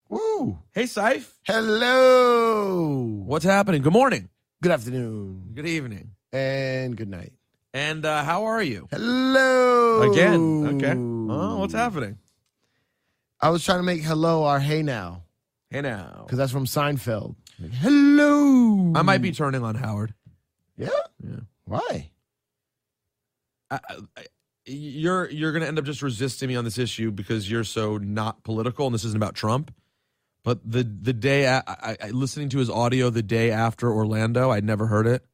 Woo. Hey, Ciph. Hello. What's happening? Good morning. Good afternoon. Good evening. And good night. And how are you? Hello. Again. Okay. Oh, what's happening? I was trying to make hello our hey now. Hey now. Because that's from Seinfeld. Like, hello. I might be turning on Howard. Yeah? Yeah. Why? You're going to end up just resisting me on this issue because you're so not political, and this isn't about Trump. But the day I listening to his audio the day after Orlando, I'd never heard it,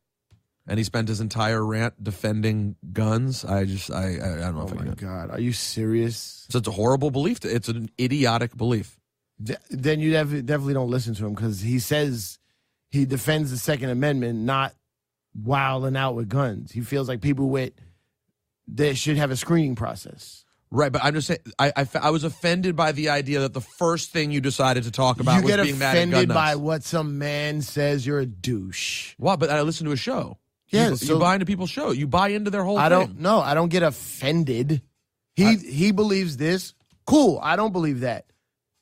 and he spent his entire rant defending guns. I don't know if I can. Oh my God, are you serious? So it's a horrible belief. It's an idiotic belief. Then you definitely don't listen to him because he says he defends the Second Amendment, not wilding out with guns. He feels like people they should have a screening process. Right, but I'm just saying, I was offended by the idea that the first thing you decided to talk about was being mad at gun nuts. You get offended by what some man says. You're a douche. Well, but I listen to a show. Yeah, you buy into people's show. You buy into their whole thing. I don't get offended. He believes this. Cool, I don't believe that.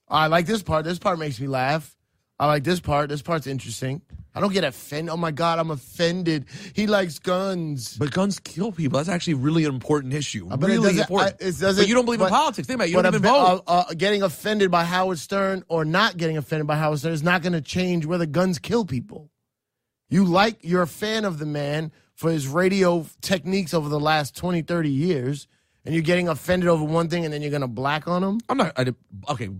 I like this part. This part makes me laugh. I like this part. This part's interesting. I don't get offended. Oh, my God, I'm offended. He likes guns. But guns kill people. That's actually a really important issue. But really important. But you don't believe in politics. Think about it. You don't even vote. Getting offended by Howard Stern or not getting offended by Howard Stern is not going to change whether guns kill people. You're a fan of the man for his radio techniques over the last 20, 30 years, and you're getting offended over one thing, and then you're going to black on him? I'm not.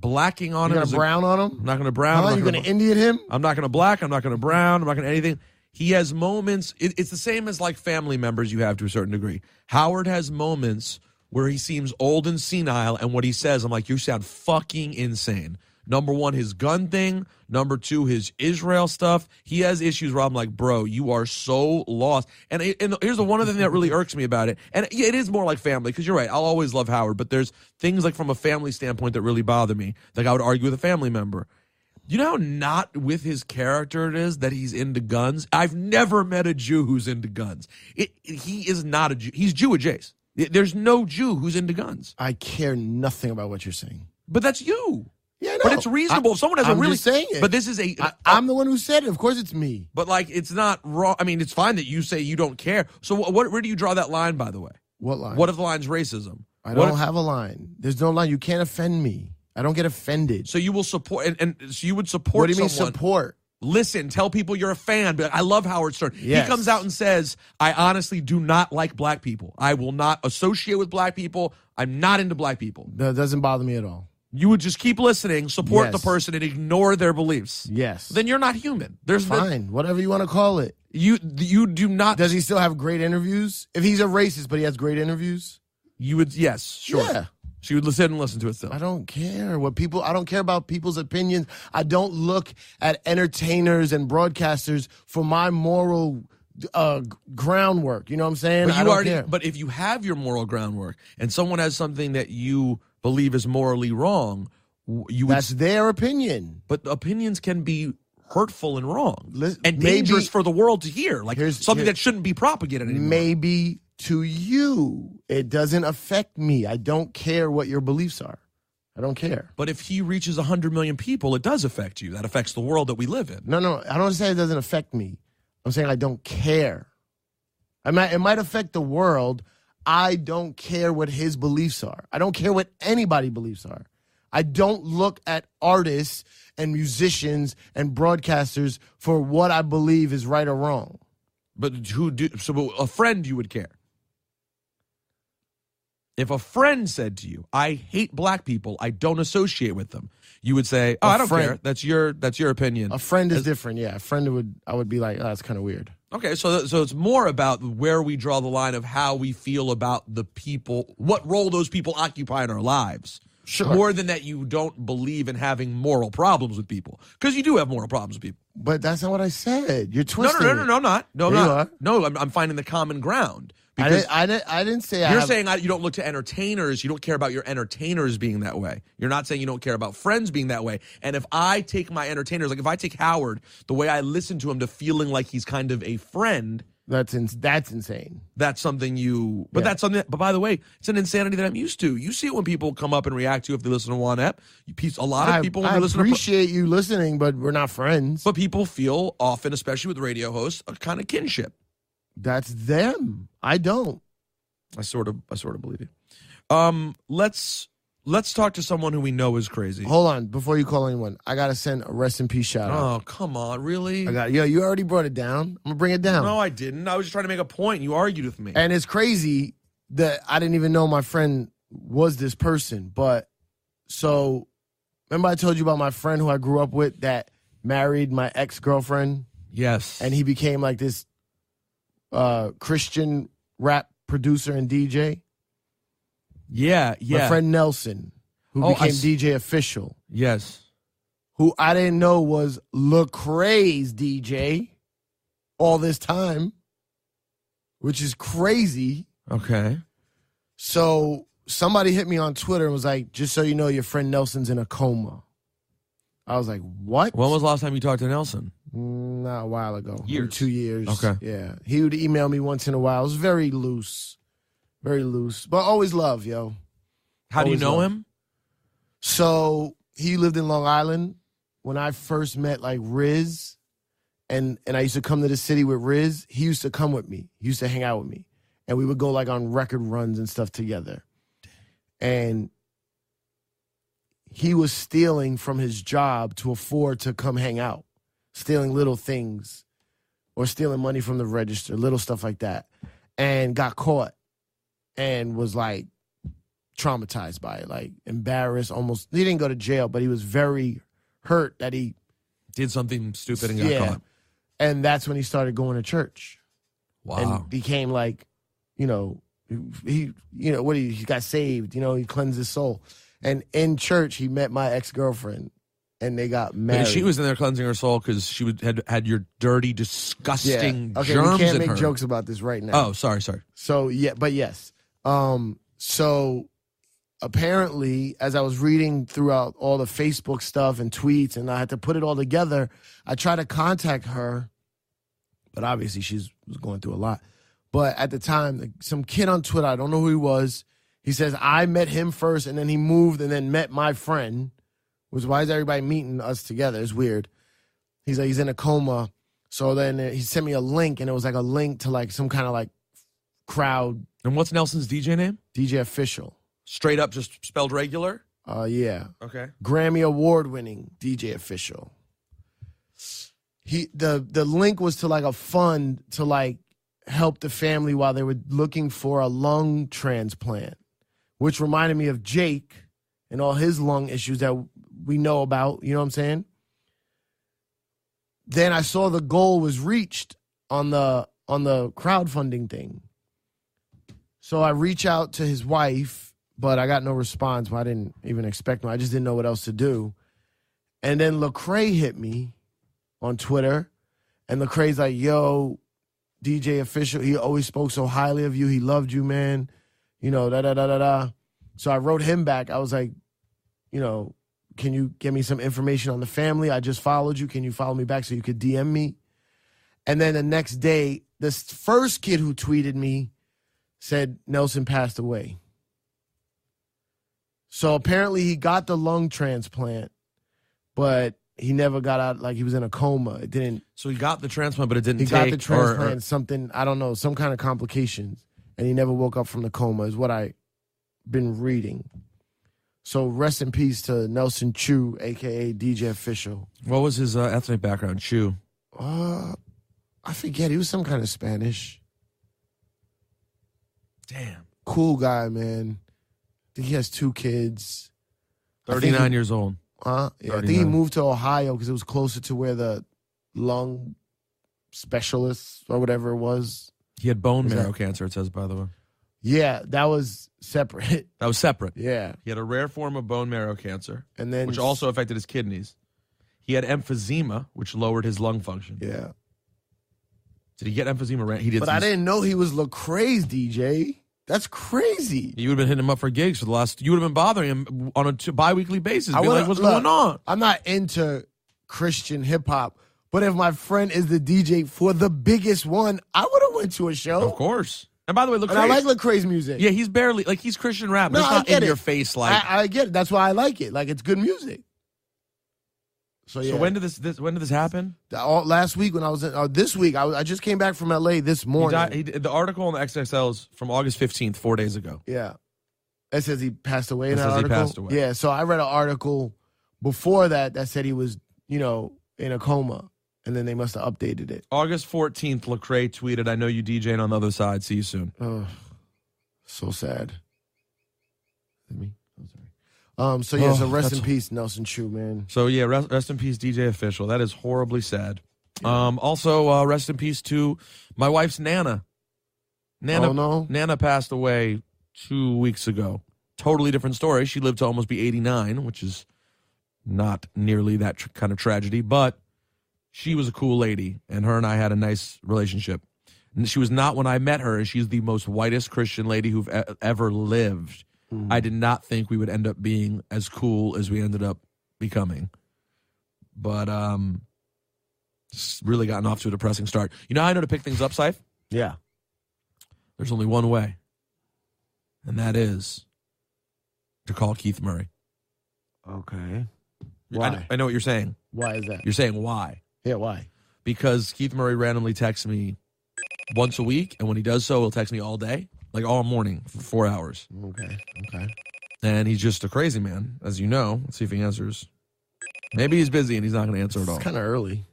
Blacking on him. You're going to brown on him? I'm not going to brown. You're going to Indian him? I'm not going to black. I'm not going to brown. I'm not going to anything. He has moments. It's the same as like family members you have to a certain degree. Howard has moments where he seems old and senile, and what he says, I'm like, you sound fucking insane. Number one, his gun thing. Number two, his Israel stuff. He has issues where I'm like, bro, you are so lost. And here's the one other thing that really irks me about it. And it is more like family, because you're right. I'll always love Howard. But there's things like from a family standpoint that really bother me. Like I would argue with a family member. You know how not with his character it is that he's into guns? I've never met a Jew who's into guns. He is not a Jew. He's Jew adjacent. There's no Jew who's into guns. I care nothing about what you're saying. But that's you. Yeah, no. But it's reasonable. If someone has a really just saying it. But this is I'm the one who said it. Of course, it's me. But like, it's not wrong. I mean, it's fine that you say you don't care. So where do you draw that line? By the way, what line? What if the line's racism? I don't have a line. There's no line. You can't offend me. I don't get offended. So you will support, and so you would support. What do you mean someone. support? Listen, tell people you're a fan. But I love Howard Stern. Yes. He comes out and says, "I honestly do not like black people. I will not associate with black people. I'm not into black people." That doesn't bother me at all. You would just keep listening, support the person, and ignore their beliefs. Yes. Then you're not human. Fine, whatever you want to call it. You do not. Does he still have great interviews? If he's a racist, but he has great interviews? You would, yes, sure. Yeah. She would sit and listen to it still. I don't care I don't care about people's opinions. I don't look at entertainers and broadcasters for my moral groundwork. You know what I'm saying? But I don't care. But if you have your moral groundwork and someone has something that you believe is morally wrong, that's their opinion. But opinions can be hurtful and wrong and dangerous for the world to hear. Like something that shouldn't be propagated anymore. Maybe to you, it doesn't affect me. I don't care what your beliefs are. I don't care. But if he reaches 100 million people, it does affect you. That affects the world that we live in. No, I don't say it doesn't affect me. I'm saying I don't care. It might affect the world. I don't care what his beliefs are. I don't care what anybody's beliefs are. I don't look at artists and musicians and broadcasters for what I believe is right or wrong. But so a friend you would care. If a friend said to you, "I hate black people, I don't associate with them," you would say, "Oh, I don't care. That's your opinion." A friend is different. Yeah, a friend I would be like, "Oh, that's kind of weird." Okay, so it's more about where we draw the line of how we feel about the people, what role those people occupy in our lives. Sure. More than that you don't believe in having moral problems with people. Because you do have moral problems with people. But that's not what I said. You're twisting No, I'm not. No, I'm not. You are. No, I'm finding the common ground. I didn't say you're saying you don't look to entertainers. You don't care about your entertainers being that way. You're not saying you don't care about friends being that way. And if I take my entertainers, like if I take Howard, the way I listen to him to feeling like he's kind of a friend, That's insane. That's something you, but that's something. But by the way, it's an insanity that I'm used to. You see it when people come up and react to you if they listen to Juan Ep. A lot of people when they listen. I appreciate you listening, but we're not friends. But people feel often, especially with radio hosts, a kind of kinship. That's them. I don't. I sort of believe you. Let's talk to someone who we know is crazy. Hold on, before you call anyone, I gotta send a rest in peace shout out. Oh, come on, really? You already brought it down. I'm gonna bring it down. No, I didn't. I was just trying to make a point. You argued with me. And it's crazy that I didn't even know my friend was this person. But so remember I told you about my friend who I grew up with that married my ex-girlfriend? Yes. And he became like this Christian rap producer and DJ? Yeah. My friend Nelson, who became DJ Official. Yes. Who I didn't know was Lecrae's DJ all this time, which is crazy. Okay. So somebody hit me on Twitter and was like, just so you know, your friend Nelson's in a coma. I was like, what? When was the last time you talked to Nelson? Not a while ago. Years. 2 years. Okay. Yeah. He would email me once in a while. It was very loose. Very loose. But always love, yo. How do you know him? So he lived in Long Island when I first met like Riz. And I used to come to the city with Riz. He used to come with me. He used to hang out with me. And we would go like on record runs and stuff together. And he was stealing from his job to afford to come hang out. Stealing little things or stealing money from the register, little stuff like that. And got caught and was like traumatized by it, like embarrassed almost. He didn't go to jail, but he was very hurt that he did something stupid and got caught. And that's when he started going to church. Wow. And became like, he got saved, he cleansed his soul. And in church, he met my ex-girlfriend, and they got married. But she was in there cleansing her soul because she had your dirty, disgusting germs in her. We can't make jokes about this right now. Oh, sorry. So, yeah, but yes. So, apparently, as I was reading throughout all the Facebook stuff and tweets, and I had to put it all together, I tried to contact her, but obviously she was going through a lot. But at the time, some kid on Twitter, I don't know who he was, he says, I met him first, and then he moved and then met my friend. Why is everybody meeting us together? It's weird. He's like, he's in a coma. So then he sent me a link, and it was like a link to like some kind of like crowd. And what's Nelson's DJ name? DJ Official. Straight up, just spelled regular? Yeah. Okay. Grammy Award-winning DJ Official. The link was to like a fund to like help the family while they were looking for a lung transplant, which reminded me of Jake and all his lung issues that we know about. You know what I'm saying? Then I saw the goal was reached on the crowdfunding thing. So I reach out to his wife, but I got no response. Well, I didn't even expect him. I just didn't know what else to do. And then Lecrae hit me on Twitter, and Lecrae's like, yo, DJ Official, he always spoke so highly of you. He loved you, man. Da-da-da-da-da. So I wrote him back. I was like, can you give me some information on the family? I just followed you. Can you follow me back so you could DM me? And then the next day, this first kid who tweeted me said Nelson passed away. So apparently he got the lung transplant, but he never got out, like he was in a coma. It didn't. So he got the transplant, but it didn't He take. got the transplant, something, I don't know, some kind of complications. And he never woke up from the coma is what I've been reading. So rest in peace to Nelson Chu, a.k.a. DJ Official. What was his ethnic background, Chu? I forget. He was some kind of Spanish. Damn. Cool guy, man. I think he has 2 kids. 39 years old. Yeah, I think he moved to Ohio because it was closer to where the lung specialists or whatever it was. He had bone marrow cancer, it says, by the way. Yeah, that was separate. That was separate. Yeah. He had a rare form of bone marrow cancer, and then which also affected his kidneys. He had emphysema, which lowered his lung function. Yeah. Did he get emphysema? He did. But I didn't know he was Lecrae's DJ. That's crazy. You would have been hitting him up for gigs for the last. You would have been bothering him on a bi-weekly basis. Be like, what's going on? I'm not into Christian hip hop, But if my friend is the DJ for the biggest one, I would have went to a show. Of course. And by the way, Lecrae. And I like Lecrae's music. Yeah, he's barely, like, he's Christian rap, but No, it's I not get in it. your face like. I get it. That's why I like it. Like, it's good music. So, yeah. So when did this happen? Last week when I was in, this week, I just came back from LA this morning. The article on the XXL is from August 15th, 4 days ago. Yeah. It says he passed away in It that says he article. passed away. Yeah, so I read an article before that said he was, in a coma. And then they must have updated it. August 14th, Lecrae tweeted, "I know you DJing on the other side. See you soon." Oh, so sad. Me? I'm sorry. So rest in peace, Nelson Chu, man. So yeah, rest in peace, DJ Official. That is horribly sad. Yeah. Also, rest in peace to my wife's Nana. Oh, no? Nana passed away 2 weeks ago. Totally different story. She lived to almost be 89, which is not nearly that kind of tragedy, but she was a cool lady, and her and I had a nice relationship. And she was not, when I met her, she's the most whitest Christian lady who've ever lived. Mm. I did not think we would end up being as cool as we ended up becoming. But it's really gotten off to a depressing start. You know how I know to pick things up, Ciph? Yeah. There's only one way, and that is to call Keith Murray. Okay. Why? I know what you're saying. Why is that? You're saying why? Yeah, why? Because Keith Murray randomly texts me once a week, and when he does so, he'll text me all day, like all morning for 4 hours. Okay. And he's just a crazy man, as you know. Let's see if he answers. Maybe he's busy and he's not going to answer at all. It's kind of early.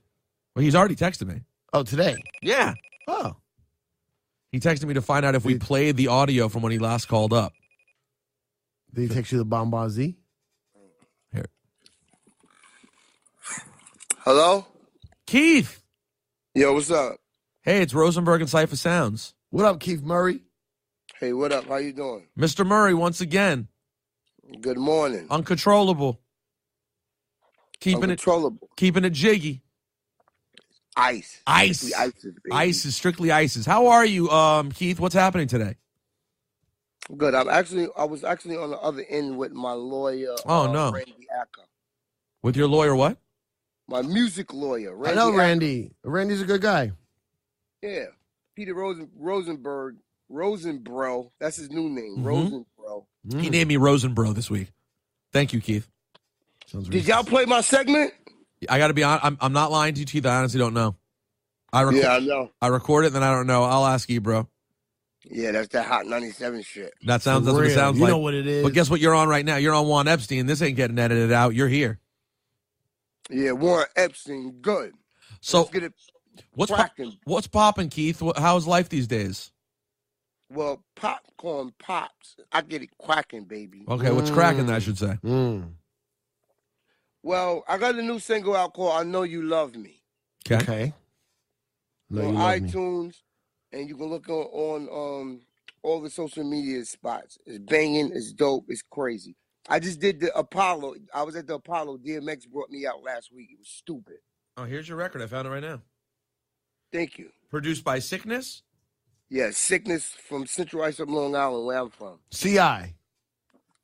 Well, he's already texted me. Oh, today? Yeah. Oh. He texted me to find out if we played the audio from when he last called up. Did he text you the Bon Z? Here. Hello? Keith! Yo, what's up? Hey, it's Rosenberg and Cipha Sounds. What up, Keith Murray? Hey, what up? How you doing? Mr. Murray, once again. Good morning. Uncontrollable. Keeping it jiggy. Ice. Ice is strictly ices. How are you, Keith? What's happening today? Good. I was actually on the other end with my lawyer. Oh, no. Randy Acker. With your lawyer, what? My music lawyer, Randy. I know Acker. Randy. Randy's a good guy. Yeah. Peter Rosenberg. Rosenbro. That's his new name. Rosenbro. He named me Rosenbro this week. Thank you, Keith. Did y'all play my segment? I got to be honest. I'm not lying to you, Keith. I honestly don't know. I know. I record it, then I don't know. I'll ask you, bro. Yeah, that's that Hot 97 shit. That's what it sounds like. You know what it is. But guess what you're on right now? You're on Juan Epstein. This ain't getting edited out. You're here. Yeah, Juan Epstein. Good. So let's get it what's popping, Keith? How's life these days? Well, popcorn pops. I get it cracking, baby. Okay, what's cracking, I should say. Well, I got a new single out called I Know You Love Me. Okay. On iTunes, and you can look on all the social media spots. It's banging, it's dope, it's crazy. I just did the Apollo. I was at the Apollo. DMX brought me out last week. It was stupid. Oh, here's your record. I found it right now. Thank you. Produced by Sickness? Yeah, Sickness from Central Islip, Long Island, where I'm from. C.I.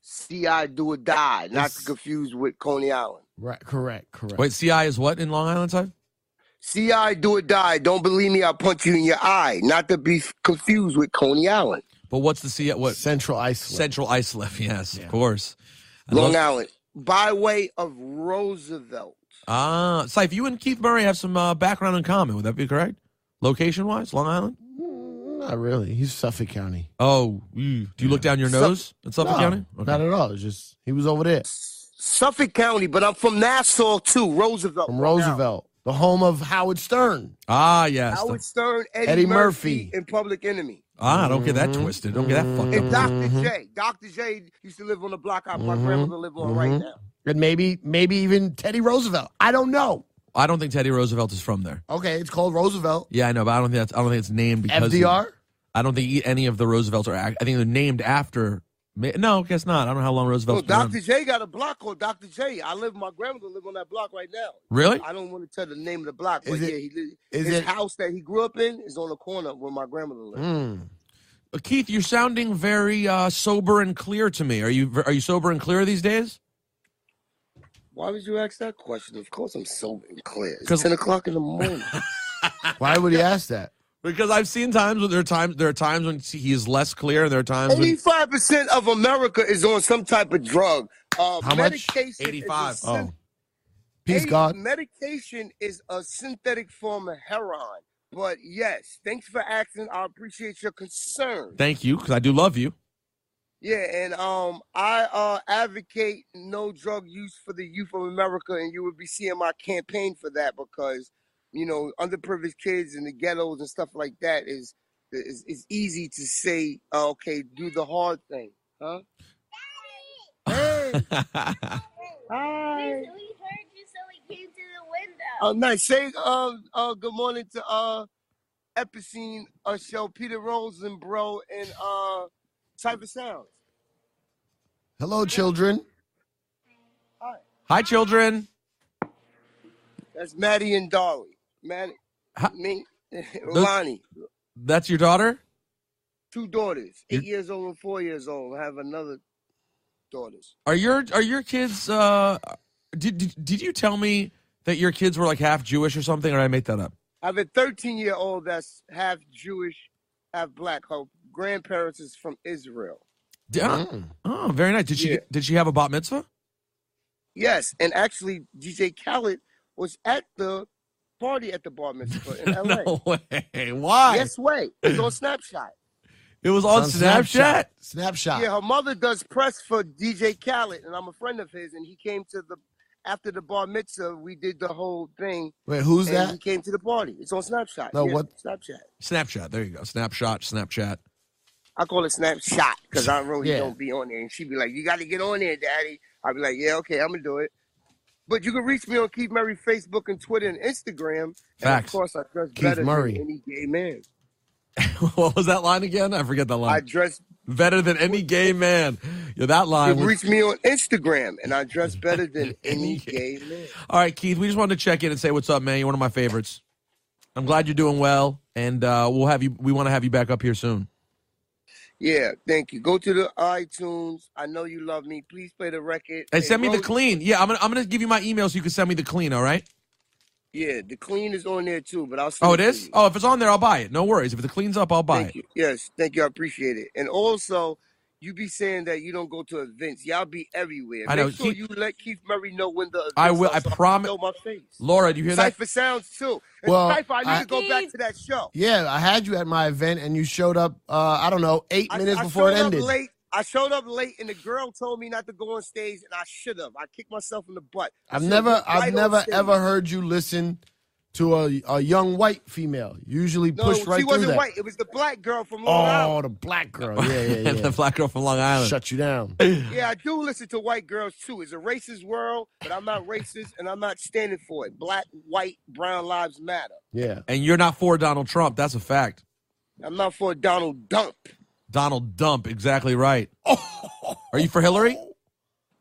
C.I. Do or Die, not to confuse with Coney Island. Right, correct. Wait, C.I. is what in Long Island side? C.I. Do or Die. Don't believe me, I'll punch you in your eye. Not to be confused with Coney Island. But what's the C.I.? What? Central Islip. Central Islip, yes, yeah. Of course. Long Island. By way of Roosevelt. Ciph, you and Keith Murray have some background in common. Would that be correct? Location-wise, Long Island? Not really. He's Suffolk County. Oh, do you look down your nose in Suffolk County? Okay. Not at all. It's just he was over there. Suffolk County, but I'm from Nassau too. Roosevelt. From Roosevelt, the home of Howard Stern. Ah, yes. Howard Stern, Eddie Murphy, and Public Enemy. Don't get that twisted. Don't get that fucked up. And Dr. J. Dr. J used to live on the block my grandmother lives on right now. And maybe even Teddy Roosevelt. I don't know. I don't think Teddy Roosevelt is from there. Okay, it's called Roosevelt. Yeah, I know, but I don't think it's named because FDR. I don't think any of the Roosevelts are. I think they're named after. No, guess not. I don't know how long Roosevelt's been. Dr. J got a block called Dr. J. My grandmother live on that block right now. Really? I don't want to tell the name of the block, but his house that he grew up in is on the corner where my grandmother lived. Keith, you're sounding very sober and clear to me. Are you sober and clear these days? Why would you ask that question? Of course I'm sober and clear. It's 'Cause- 10 o'clock in the morning. Why would he ask that? Because I've seen times when there are times when he is less clear, and there are times when 85% of America is on some type of drug. How much? Medication 85. Is Peace, God. Medication is a synthetic form of heroin. But yes, thanks for asking. I appreciate your concern. Thank you, because I do love you. Yeah, and I advocate no drug use for the youth of America, and you will be seeing my campaign for that because, you know, underprivileged kids in the ghettos and stuff like that is easy to say, okay, do the hard thing, huh? Hey, hi. We heard you, so we came to the window. Oh, nice. Say good morning to Epstein, show Peter Rosenberg and Cipha Sounds. Hello, children. Hi. Hi, children. That's Maddie and Dolly. Maddie, me, Lonnie. That's your daughter? 2 daughters, 8 years old and 4 years old. I have another daughters. Are your kids? Did you tell me that your kids were like half Jewish or something, or did I make that up? I have a 13-year-old that's half Jewish, half black. Her grandparents is from Israel. Oh, very nice. Did she have a bat mitzvah? Yes, and actually, DJ Khaled was at the party at the bar mitzvah in LA. No way. Why? Yes, way. It's on Snapchat. It was on Snapchat. Snapshot. Yeah, her mother does press for DJ Khaled, and I'm a friend of his, and he came to after the bar mitzvah, we did the whole thing. Wait, who's and that? he came to the party. It's on Snapchat. No, yeah, what? Snapchat. Snapchat. There you go. Snapchat. I call it Snapshot because I really Yeah. don't be on there. And she'd be like, you got to get on there, Daddy. I'd be like, yeah, okay, I'm going to do it. But you can reach me on Keith Murray, Facebook, and Twitter, and Instagram. Facts. And of course, I dress Keith better Murray. than any gay man. What was that line again? I forget that line. I dress. Better than any gay man. Yeah, that You line can was... reach me on Instagram, and I dress better than any gay man. All right, Keith, we just wanted to check in and say what's up, man. You're one of my favorites. I'm glad you're doing well, and we want to have you back up here soon. Yeah, thank you. Go to the iTunes. I know you love me. Please play the record. Hey, send me the Rose- clean. Yeah, I'm gonna give you my email so you can send me the clean, all right? Yeah, the clean is on there too, but I'll send Oh, it to is? you. Oh, if it's on there, I'll buy it. No worries. If the clean's up, I'll buy Thank it. you. Yes, thank you. I appreciate it. And also, you be saying that you don't go to events. Y'all be everywhere. I know. Make sure you let Keith Murray know when the events I will. are I so promise. can show my face. Laura, do you hear that? Cipha Sounds too. And Well, Cipha, I need to go back to that show. Yeah, I had you at my event, and you showed up, I don't know, 8 minutes before it showed ended. Up late. I showed up late, and the girl told me not to go on stage, and I should have. I kicked myself in the butt. I've never ever heard you listen to a young white female. Usually No, push right she through wasn't that. white. It was the black girl from Long Oh, Island. the black girl. Yeah. The black girl from Long Island. Shut you down. Yeah, I do listen to white girls too. It's a racist world, but I'm not racist, and I'm not standing for it. Black, white, brown lives matter. Yeah. And you're not for Donald Trump. That's a fact. I'm not for Donald Dump. Donald Dump. Exactly right. Are you for Hillary?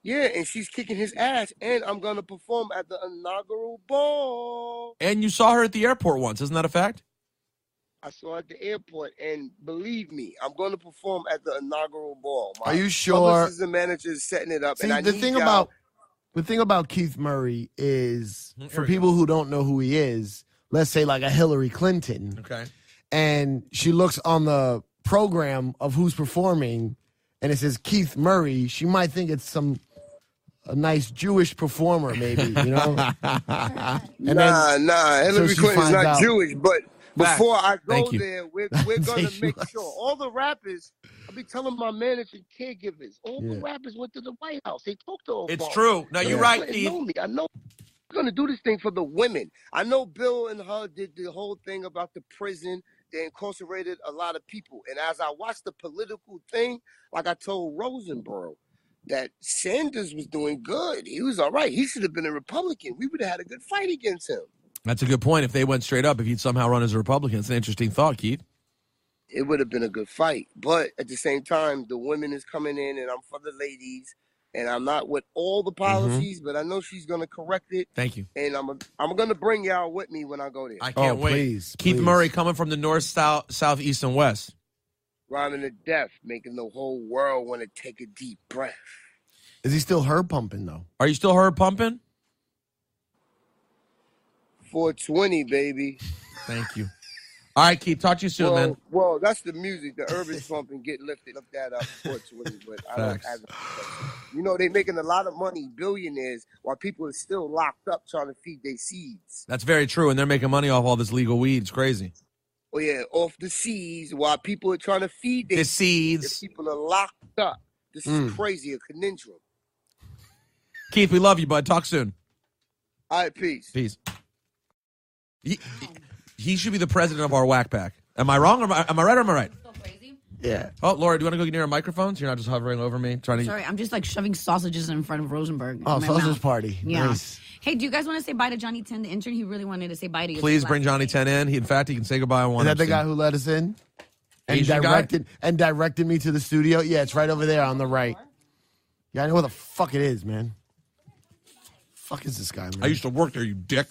Yeah, and she's kicking his ass, and I'm going to perform at the inaugural ball. And you saw her at the airport once. Isn't that a fact? I saw her at the airport, and believe me, I'm going to perform at the inaugural ball. Are you sure? Publicist and manager is setting it up. See, and the thing about Keith Murray is, for people who don't know who he is, let's say like a Hillary Clinton, Okay. and she looks on the program of who's performing, and it says Keith Murray, she might think it's a nice Jewish performer, maybe, you know? Nah. Hillary she Clinton's finds not out. Jewish, but before I go Thank you. there, we're going Say to she make was. sure all the rappers. I'll be telling my manager and caregivers. All the Yeah. rappers went to the White House. They talked to Obama. It's true. No, you're Yeah. right, Clinton Keith. know me. I know. We're going to do this thing for the women. I know Bill and her did the whole thing about the prison. They incarcerated a lot of people. And as I watched the political thing, like I told Rosenberg, that Sanders was doing good. He was all right. He should have been a Republican. We would have had a good fight against him. That's a good point. If they went straight up, if he'd somehow run as a Republican, it's an interesting thought, Keith. It would have been a good fight. But at the same time, the women is coming in, and I'm for the ladies. And I'm not with all the policies, but I know she's going to correct it. Thank you. And I'm going to bring y'all with me when I go there. I can't wait. Please, Keith please. Murray coming from the north, south, east, and west. Rhyming to death, making the whole world want to take a deep breath. Is he still herb pumping, though? Are you still herb pumping? 420, baby. Thank you. All right, Keith. Talk to you soon, man. Well, that's the music. The urban trump and get lifted. Look that up. 420, but I don't have it. You know, they making a lot of money, billionaires, while people are still locked up trying to feed their seeds. That's very true, and they're making money off all this legal weed. It's crazy. Oh yeah, off the seeds while people are trying to feed their seeds. People are locked up. This is crazy, a conundrum. Keith, we love you, bud. Talk soon. All right, peace. Peace. He should be the president of our whack pack. Am I wrong? Or am I right or am I right? So crazy. Yeah. Oh, Laura, do you want to go get near a microphone so you're not just hovering over me? Sorry, I'm just like shoving sausages in front of Rosenberg. Oh, sausage party. Yeah. Nice. Hey, do you guys want to say bye to Johnny 10, the intern? He really wanted to say bye to you. Please bring Johnny 10 in. In fact, he can say goodbye on Juan Is that the Epstein. guy who let us in? Asian Directed me to the studio? Yeah, it's right over there on the right. Yeah, I know where the fuck it is, man. Fuck is this guy, man? I used to work there, you dick.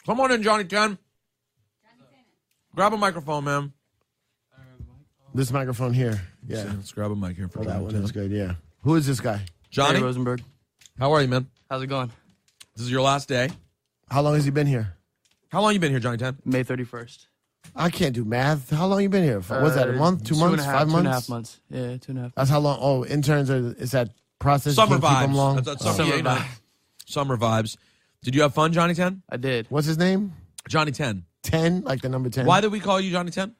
Come on in, Johnny 10. Grab a microphone, man. This microphone here. Yeah. Let's grab a mic here for that Johnny one 10. is good, yeah. Who is this guy? Johnny Rosenberg. How are you, man? How's it going? This is your last day. How long has he been here? How long you been here, Johnny 10? May 31st. I can't do math. How long you been here? What's that, a month, 2 months, 5 months? 2.5 months. Yeah, 2.5. That's how long. Oh, interns is that process? Summer You can't keep them vibes. long? That's summer vibes. Summer vibes. Did you have fun, Johnny 10? I did. What's his name? Johnny 10. 10, like the number 10. Why did we call you Johnny 10?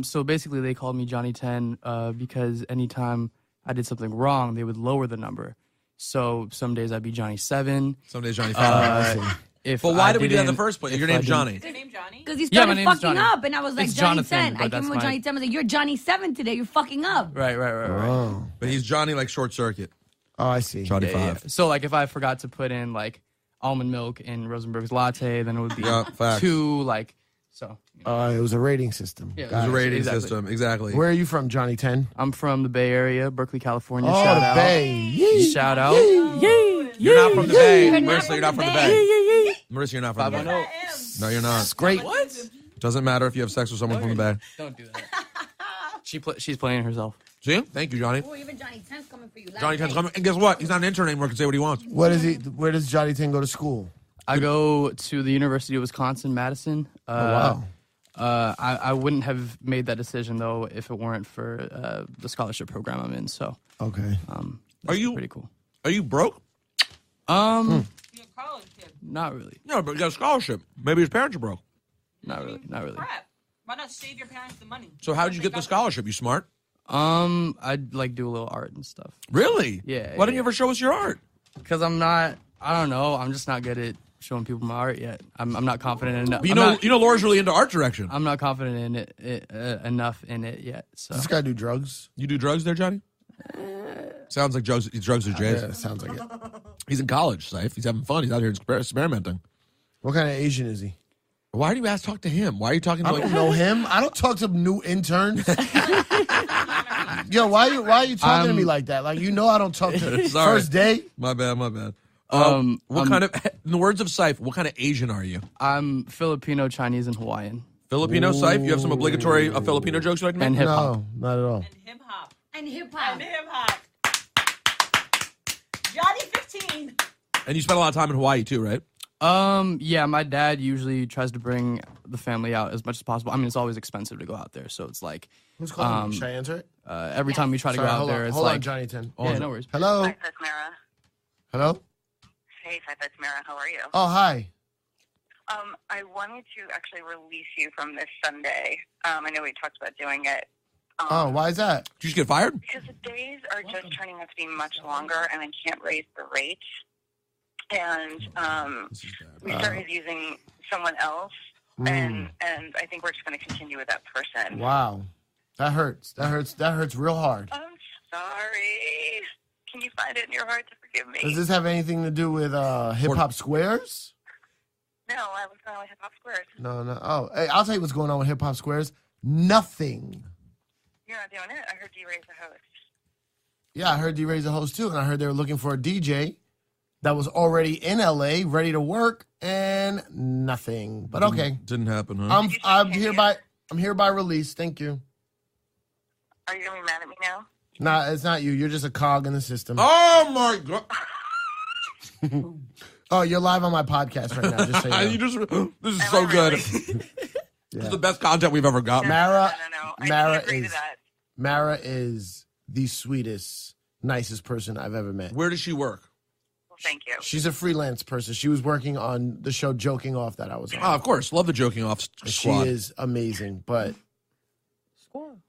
So basically they called me Johnny 10 because anytime I did something wrong, they would lower the number. So some days I'd be Johnny 7. Some days Johnny 5. But why did we do that in the first place? Your name's Johnny. Is your name Johnny? Because he started fucking Johnny. up, and I was like, It's Johnny Jonathan, 10. I but came in with that's Johnny 10. I was like, you're Johnny 7 today. You're fucking up. Right. Oh. But he's Johnny like short circuit. Oh, I see. Johnny Yeah. 5. So like if I forgot to put in like almond milk in Rosenberg's latte, then it would be Yeah, facts. 2, like, so. It was a rating system. Yeah, It was a rating Exactly. system. Exactly. Where are you from, Johnny 10? I'm from the Bay Area, Berkeley, California. Oh, Shout the out. Bay. Yee. Shout out. You're not from the Bay. You're not Marissa, from you're not the from the Bay. Bay. Marissa, you're not from the Bay. 510. No, you're not. It's great. Doesn't matter if you have sex with someone from the Bay. Don't do that. She's playing herself. See? Thank you, Johnny. Oh, even Johnny 10's coming for you. Johnny 10's coming. And guess what? He's not an intern anymore. He can say what he wants. What is he? Where does Johnny 10 go to school? I go to the University of Wisconsin-Madison. Wow. I wouldn't have made that decision though if it weren't for the scholarship program I'm in. So Okay. that's Are you- pretty cool? Are you broke? You're a college kid. Not really. No, but you got a scholarship. Maybe his parents are broke. Not really. Crap. Why not save your parents the money? So how did you get the scholarship? You smart? I'd like do a little art and stuff. Really? Yeah, Why didn't you yeah. ever show us your art? Cause I'm not. I don't know. I'm just not good at showing people my art yet. I'm not confident in it. But you know, Laura's really into art direction. I'm not confident in it enough in it yet. So Does this guy do drugs? You do drugs there, Johnny? Sounds like drugs are Jay's. Yeah, sounds like it. He's in college, Ciph. He's having fun. He's out here experimenting. What kind of Asian is he? Why do you talk to him? Why are you talking to I like don't know him. I don't talk to new interns. Yo, why are you talking to me like that? Like, you know I don't talk to Sorry. first day. My bad. What kind of, in the words of Ciph, what kind of Asian are you? I'm Filipino, Chinese, and Hawaiian. Filipino, Ciph? You have some obligatory Filipino jokes you like to make? And hip hop. No, not at all. And hip hop. And hip-hop. And hip hop. Johnny 15. And you spent a lot of time in Hawaii too, right? Yeah, my dad usually tries to bring the family out as much as possible. I mean, it's always expensive to go out there, so it's like Who's calling? Should I answer it? every time we try to Sorry, go out hold there, on. it's Hold like on, Johnny 10. yeah, no worries. Hello? Hi, that's Mara. Hello? Hey, that's Mara. How are you? Oh, hi. I wanted to actually release you from this Sunday. I know we talked about doing it. Oh, why is that? Did you just get fired? Because the days are just turning out to be much longer, and I can't raise the rates. And we started using someone else, and I think we're just going to continue with that person. Wow. That hurts. That hurts real hard. I'm sorry. Can you find it in your heart to forgive me? Does this have anything to do with Hip Hop Squares? No, I was going with Hip Hop Squares. No. Oh, hey, I'll tell you what's going on with Hip Hop Squares. Nothing. You're not doing it? I heard D-Ray's the host. Yeah, I heard D-Ray's a host too, and I heard they were looking for a DJ that was already in LA, ready to work, and nothing. But okay, Didn't happen, huh? I'm hereby released. Thank you. Are you going to be mad at me now? Nah, it's not you. You're just a cog in the system. Oh my God. Oh, you're live on my podcast right now. Just so you know. This is so good. This is the best content we've ever gotten. No. Mara is the sweetest, nicest person I've ever met. Where does she work? Well, thank you. She's a freelance person. She was working on the show Joking Off that I was on. Oh, of course. Love the Joking Off squad. She is amazing, but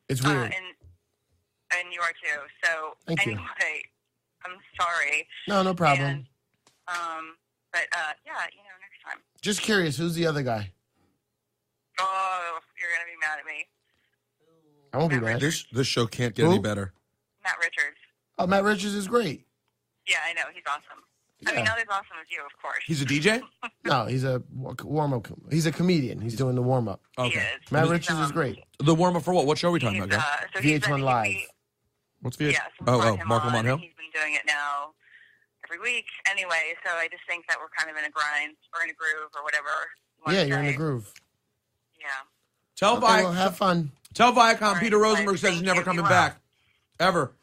it's weird. And you are too. So Thank you. anyway, I'm sorry. No problem. And, but yeah, next time. Just curious, who's the other guy? Oh, you're gonna be mad at me. I won't be mad. This show can't get any better. Matt Richards. Oh, Matt Richards is great. Yeah, I know. He's awesome. Yeah. I mean, not as awesome as you, of course. He's a DJ? No, he's a warm-up. He's a comedian. He's doing the warm-up. Okay. He is. Matt Richards is great. The warm-up for what? What show are we talking about, guys? So VH1 Live. What's VH1? Yeah, so Mark Lamont Hill? He's been doing it now every week. Anyway, so I just think that we're kind of in a grind or in a groove or whatever. Yeah, you're in the groove. Yeah. Tell Okay, well, have fun. Tell Viacom Right, Peter Rosenberg says he's thank never you. coming Be well. back. Ever.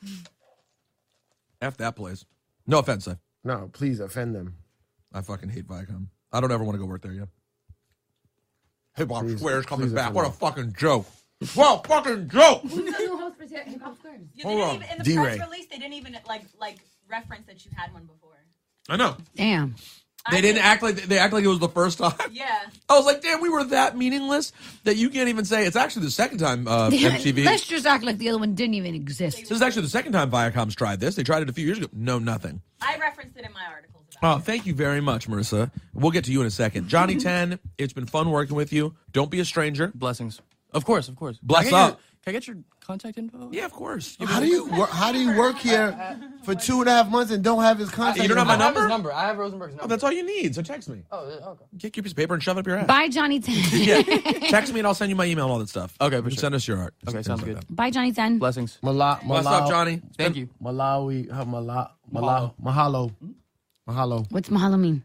F that place. No offense, Ciph. No, please offend them. I fucking hate Viacom. I don't ever want to go work there yet. Hip Hop Square's coming please back. offend What a them. fucking joke. What a fucking joke. Who's the new host for Hip Hop Squares? Yeah, Hold on. in the D-Ray. press release, they didn't even like reference that you had one before. I know. Damn. They didn't act like it was the first time. Yeah. I was like, damn, we were that meaningless that you can't even say it's actually the second time MTV. Let's just act like the other one didn't even exist. This is actually the second time Viacom's tried this. They tried it a few years ago. No, nothing. I referenced it in my articles. Oh, thank you very much, Marissa. We'll get to you in a second. Johnny 10, it's been fun working with you. Don't be a stranger. Blessings. Of course. Bless Can I up. Can I get your contact info? Yeah, of course. How do you work here for 2.5 months and don't have his contact? You don't have my I have his number? number. I have Rosenberg's number. Oh, that's all you need, so text me. Oh, okay. Get your piece of paper and shove it up your ass. Bye, Johnny 10. Yeah, text me and I'll send you my email and all that stuff. Okay, You for can sure. send us your art. Okay, Things sounds like good. that. Bye, Johnny 10. Blessings. What's up, Johnny? Thank you. Mahalo. Mahalo. What's mahalo mean?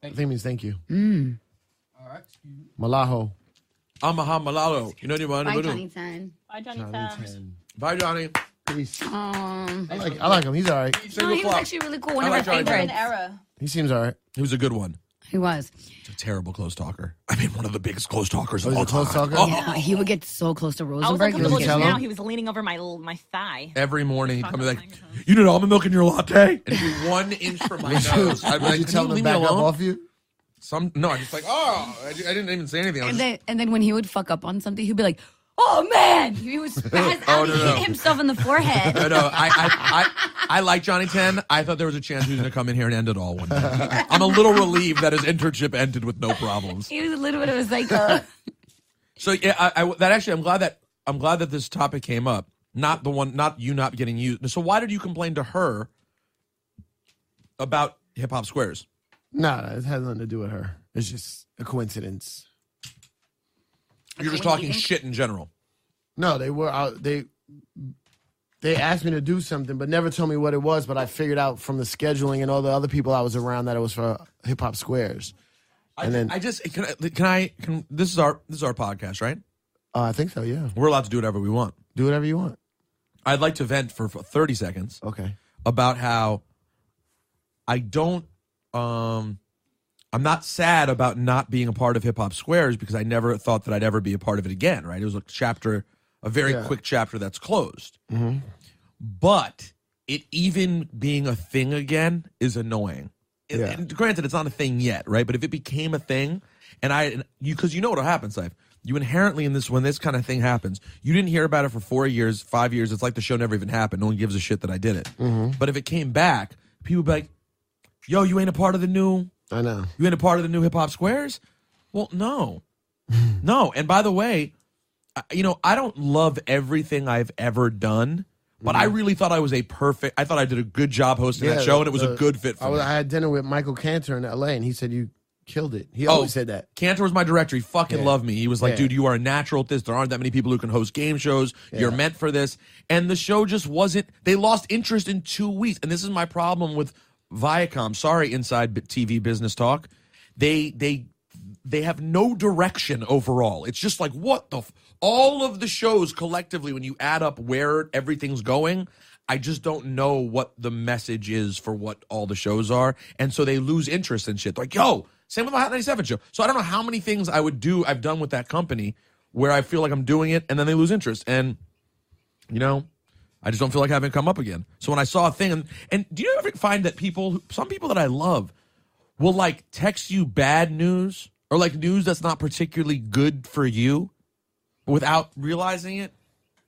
I think it means thank you. All right. Malaho. I'm a Malalo. You know what Bye, I'm Johnny doing? 10. Bye, Johnny. Johnny 10. Bye, Johnny. Peace. I I like him. He's all right. No, he was actually really cool. One of I our like Johnny 10. favorites. Era. He seems all right. He was a good one. He was. He's a terrible close talker. I mean, one of the biggest close talkers of he's all a close time. talker? Oh. Yeah, he would get so close to I was Rosenberg. uncomfortable you just tell now. him? He was leaning over my thigh. Every morning he'd come and be like, you need almond milk in your latte? And he'd be 1 inch from my nose. I'd be Would like, you can tell you him leave to me back up alone? off you? No, I just like, I didn't even say anything. I was And then when he would fuck up on something, he'd be like, "Oh man!" He was spazzed out. He hit himself in the forehead. No, I like Johnny 10. I thought there was a chance he was going to come in here and end it all one day. I'm a little relieved that his internship ended with no problems. He was a little bit of a psycho. So yeah, I'm glad that this topic came up. Not you not getting used. So why did you complain to her about Hip Hop Squares? No, it has nothing to do with her. It's just a coincidence. You're just talking shit in general. No, they were out. They asked me to do something, but never told me what it was. But I figured out from the scheduling and all the other people I was around that it was for Hip Hop Squares. And then This is our podcast, right? I think so. Yeah, We're allowed to do whatever we want. do whatever you want. I'd like to vent for 30 seconds Okay. about how I don't. I'm not sad about not being a part of Hip Hop Squares because I never thought that I'd ever be a part of it again. Right? It was a very quick chapter that's closed. Mm-hmm. But it even being a thing again is annoying. Yeah. And granted, it's not a thing yet, right? But if it became a thing, because you know what'll happen, Ciph. You inherently when this kind of thing happens, you didn't hear about it for 4 years, 5 years. It's like the show never even happened. No one gives a shit that I did it. Mm-hmm. But if it came back, people would be like, "Yo, you ain't a part of the new." I know. You ain't a part of the new Hip Hop Squares? Well, no. No. And by the way, I don't love everything I've ever done, but I really thought I thought I did a good job hosting that show, and it was a good fit for me. I had dinner with Michael Cantor in L.A., and he said you killed it. He always said that. Cantor was my director. He fucking loved me. He was like, dude, you are a natural at this. There aren't that many people who can host game shows. You're meant for this. And the show just wasn't, they lost interest in 2 weeks. And this is my problem with Viacom. Sorry, Inside TV Business Talk. They have no direction overall. It's just like, what the all of the shows collectively, when you add up where everything's going, I just don't know what the message is for what all the shows are. And so they lose interest in shit. They're like, yo, same with my Hot 97 show. So I don't know how many things I've done with that company where I feel like I'm doing it and then they lose interest. And, I just don't feel like having it come up again. So when I saw a thing, and do you ever find that some people that I love will like text you bad news or like news that's not particularly good for you without realizing it?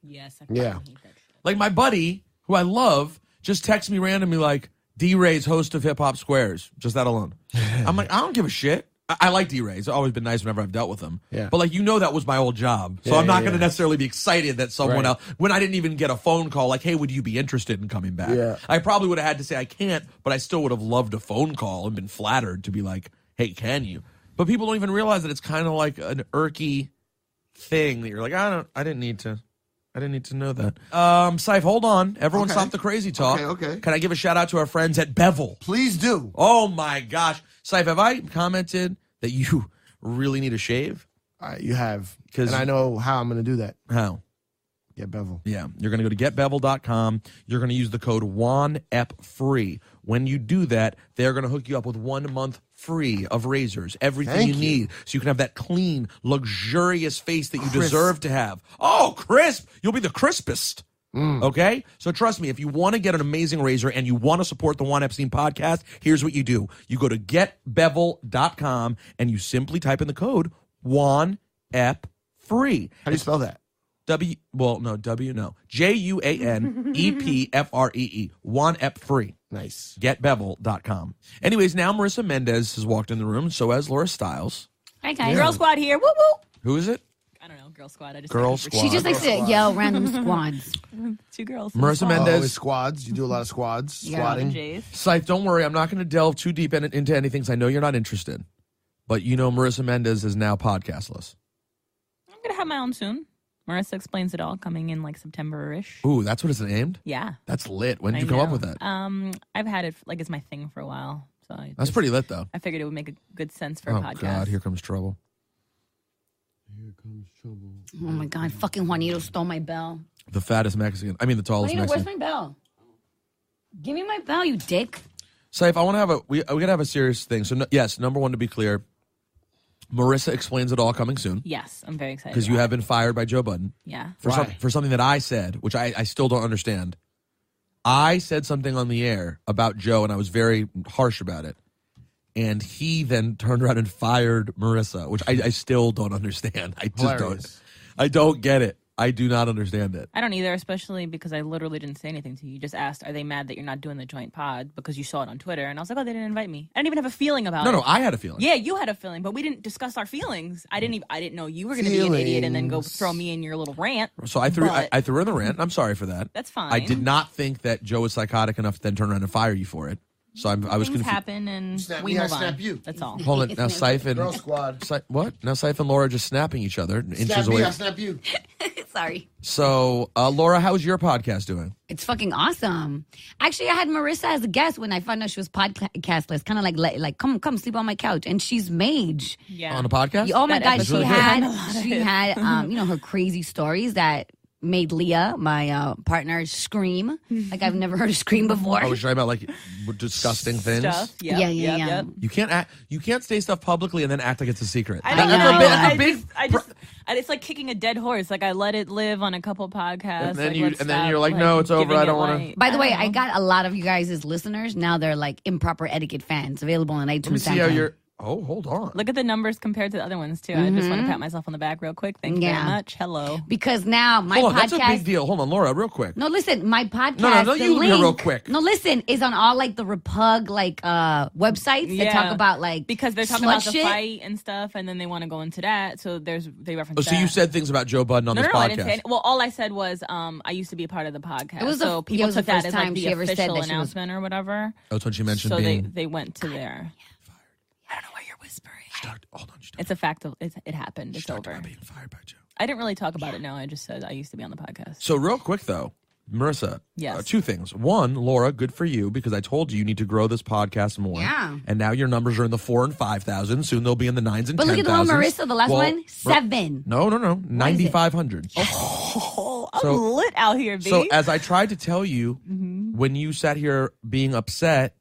Yes. I Yeah. hate that shit. Like my buddy, who I love, just texts me randomly like, D-Ray's host of Hip Hop Squares. Just that alone. I'm like, I don't give a shit. I like D-Ray. It's always been nice whenever I've dealt with him. Yeah. But that was my old job. So Yeah, I'm not yeah, going to yeah. necessarily be excited that someone else, when I didn't even get a phone call like, hey, would you be interested in coming back? Yeah. I probably would have had to say I can't, but I still would have loved a phone call and been flattered to be like, hey, can you? But people don't even realize that it's kind of like an irky thing that you're like, I didn't need to know that. Ciph, hold on. Everyone Okay. stop the crazy talk. Okay. Can I give a shout out to our friends at Bevel? Please do. Oh my gosh. Ciph, have I commented that you really need a shave? You have. 'Cause- And I know how I'm going to do that. How? Get Bevel. Yeah. You're going to go to getbevel.com. You're going to use the code WANEPFREE. When you do that, they're going to hook you up with 1 month free of razors, everything Thank you you. need, so you can have that clean, luxurious face that you Crisp. deserve to have. Oh, crisp. You'll be the crispest. Okay? So trust me, if you want to get an amazing razor and you want to support the Juan Epstein podcast, here's what you do. You go to getbevel.com and you simply type in the code WANEPFREE. How do you spell that? JUANEPFREE. WANEPFREE. Nice. Getbevel.com. Anyways, now Marissa Mendez has walked in the room, so has Laura Stiles. Hi, guys. Girl Squad here. Woo woo. Who is it? I don't know. Girl Squad. I just Girl like Squad. She just likes to yell random squads. 2 girls. Marissa Oh, Mendez. it's squads. You do a lot of squads. Yeah. Squatting. Jays. Scythe, don't worry. I'm not going to delve too deep into anything because I know you're not interested. But Marissa Mendez is now podcastless. I'm gonna have my own soon. Marissa Explains It All coming in like September-ish. Ooh, that's what it's named? Yeah. That's lit. When did I you come up know. with that? I've had it like it's my thing for a while. So That's pretty lit, though. I figured it would make a good sense for a Oh, podcast. God. Here comes trouble. Oh my God, fucking Juanito stole my bell. The fattest Mexican. I mean, the tallest Juanito, where's Mexican. my bell? Give me my bell, you dick. Saif, I want to have we got to have a serious thing. So, yes, number one, to be clear, Marissa Explains It All coming soon. Yes, I'm very excited. Because you about have been fired by Joe Budden. Yeah. For something that I said, which I still don't understand. I said something on the air about Joe, and I was very harsh about it. And he then turned around and fired Marissa, which I still don't understand. I just Hilarious. I don't get it. I do not understand it. I don't either, especially because I literally didn't say anything to you. You just asked, are they mad that you're not doing the joint pod because you saw it on Twitter? And I was like, oh, they didn't invite me. I didn't even have a feeling about it. No, I had a feeling. Yeah, you had a feeling, but we didn't discuss our feelings. I didn't know you were going to be an idiot and then go throw me in your little rant. So I threw But- I threw in the rant. I'm sorry for that. That's fine. I did not think that Joe was psychotic enough to then turn around and fire you for it. So I was Things confused. happen and Snap we me, I move on. snap you. That's all. Hold on. Now Ciph and Girl squad. what? Now Ciph and Laura are just snapping each other inches Snap away. me, I snap you. Sorry. So Laura, how's your podcast doing? It's fucking awesome. Actually, I had Marissa as a guest when I found out she was podcastless. Kind of like come sleep on my couch, and she's mage. Yeah. On a podcast? Oh my That God, episode she had a had lot of her crazy stories that made Leah, my partner, scream like I've never heard her scream before. Oh, we're talking about like disgusting things. Stuff. Yep, Yeah. Yep. You can't say stuff publicly and then act like it's a secret. I That's don't a know. big- that's a big I just, it's like kicking a dead horse. Like I let it live on a couple podcasts. And then like, you- let's and then stop, you're like, no, it's over. giving I it don't wanna- light. By the way, don't I know. got a lot of you guys as listeners. Now they're like improper etiquette fans available on iTunes. Let me see how SoundCloud. you're. Oh, hold on. Look at the numbers compared to the other ones too. I just want to pat myself on the back real quick. Thank you Yeah. very much. Hello. Because now my Hold on, podcast. that's a big deal. Hold on, Laura, real quick. No, listen, my podcast. No, the you link, real quick. No, listen, is on all like the Repug websites that talk about like because they're talking slut about the shit. fight and stuff, and then they want to go into that. So they reference. Oh, so you that. said things about Joe Budden on No, this I podcast. didn't say. Well, all I said was I used to be a part of the podcast. It was the- so it people was the took that first as time like the she ever said official that she was- announcement or whatever. That's when she mentioned So being. they went to there. I don't know why you're whispering. Hold on. It's a fact. It happened. It's over. Being fired by Joe. I didn't really talk about it. No, I just said I used to be on the podcast. So real quick though, Marissa. Yes. Two things. One, Laura, good for you because I told you need to grow this podcast more. Yeah. And now your numbers are in the 4,000 and 5,000. Soon they'll be in the 9,000s and 10,000s. But look at the one, Marissa, the last one, 7. No, 9,500. Oh, I'm lit out here, B. So as I tried to tell you, when you sat here being upset,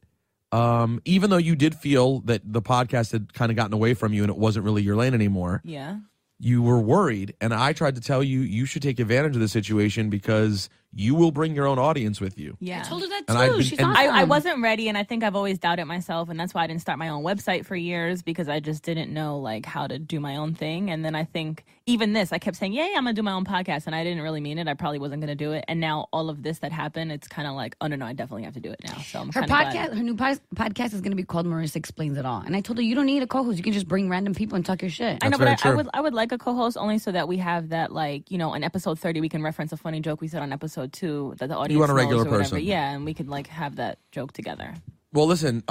even though you did feel that the podcast had kind of gotten away from you and it wasn't really your lane anymore, yeah, you were worried. And I tried to tell you, you should take advantage of the situation because you will bring your own audience with you. Yeah. I told her that And too. She's awesome. I wasn't ready, and I think I've always doubted myself, and that's why I didn't start my own website for years, because I just didn't know like how to do my own thing. And then I think even this, I kept saying, "Yay, I'm gonna do my own podcast," and I didn't really mean it. I probably wasn't gonna do it. And now all of this that happened, it's kind of like, oh no, I definitely have to do it now. So I'm her podcast, her new podcast is going to be called Marissa Explains It All. And I told her, you don't need a co-host. You can just bring random people and talk your shit. I know, That's but very I would like a co-host only so that we have that, like, you know, in episode 30 we can reference a funny joke we said on episode 2 that the audience want a knows regular or whatever. person. Yeah, and we could like have that joke together. Well, listen,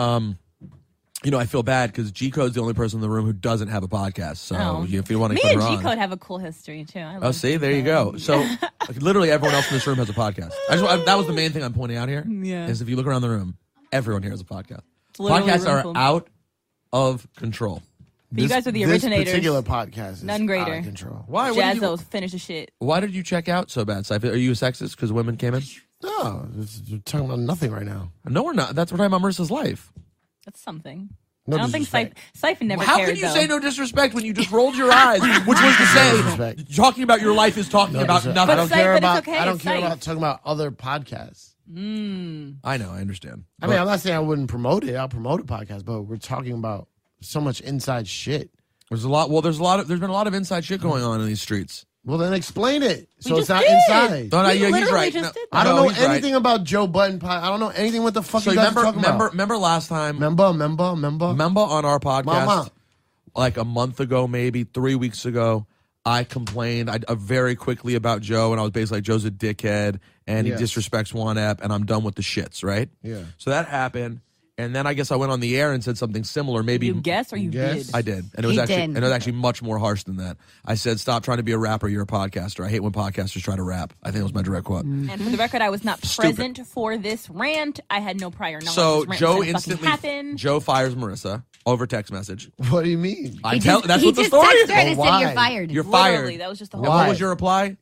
you know, I feel bad because G-Code's the only person in the room who doesn't have a podcast. So if you want to Me put and her on. G-Code have a cool history too. Oh, see, there you go. So, like, literally everyone else in this room has a podcast. That was the main thing I'm pointing out here. Yeah. Is if you look around the room, everyone here has a podcast. literally Podcasts are room full. out of control. But you guys are the originators. This particular podcast is None greater. out of control. Why? What did you- Jazzo, finish the shit. Why did you check out so bad, Cipha? Are you a sexist because women came in? No, we're talking about nothing right now. No, we're not. That's what I'm talking about Marissa's life. That's something. No I don't think disrespect. Cipha never How cared, can you though. say no disrespect when you just rolled your eyes, which was to say, disrespect. talking about your life is talking No about disrespect. nothing. I don't But care it's about. okay, I don't it's care safe. about talking about other podcasts. I know, I understand. I mean, I'm not saying I wouldn't promote it. I'll promote a podcast, but we're talking about so much inside shit. There's a lot. Well, there's been a lot of inside shit going on in these streets. Well, then explain it. So We it's just not did. inside. No, We yeah, he's literally right. just No, did I don't no, know he's right. anything about Joe Budden podcast. I don't know anything what the fuck So you guys are talking about. remember last time? Remember. Remember on our podcast, Mama. like a month ago, maybe 3 weeks ago, I complained very quickly about Joe, and I was basically like, Joe's a dickhead, and he Yes. disrespects Juan Ep, and I'm done with the shits, right? Yeah. So that happened, and then I guess I went on the air and said something similar. Maybe You guess or you Yes. did? I did, and it was actually much more harsh than that. I said, "Stop trying to be a rapper. You're a podcaster. I hate when podcasters try to rap." I think that was my direct quote. And for the record, I was not Stupid. present for this rant. I had no prior knowledge. So this rant Joe was gonna instantly, fucking happen. Joe fires Marissa over text message. What do you mean? That's he what the just story texted is. her and said, Why? you're fired. You're Literally, fired. that was just the And whole. what was your reply?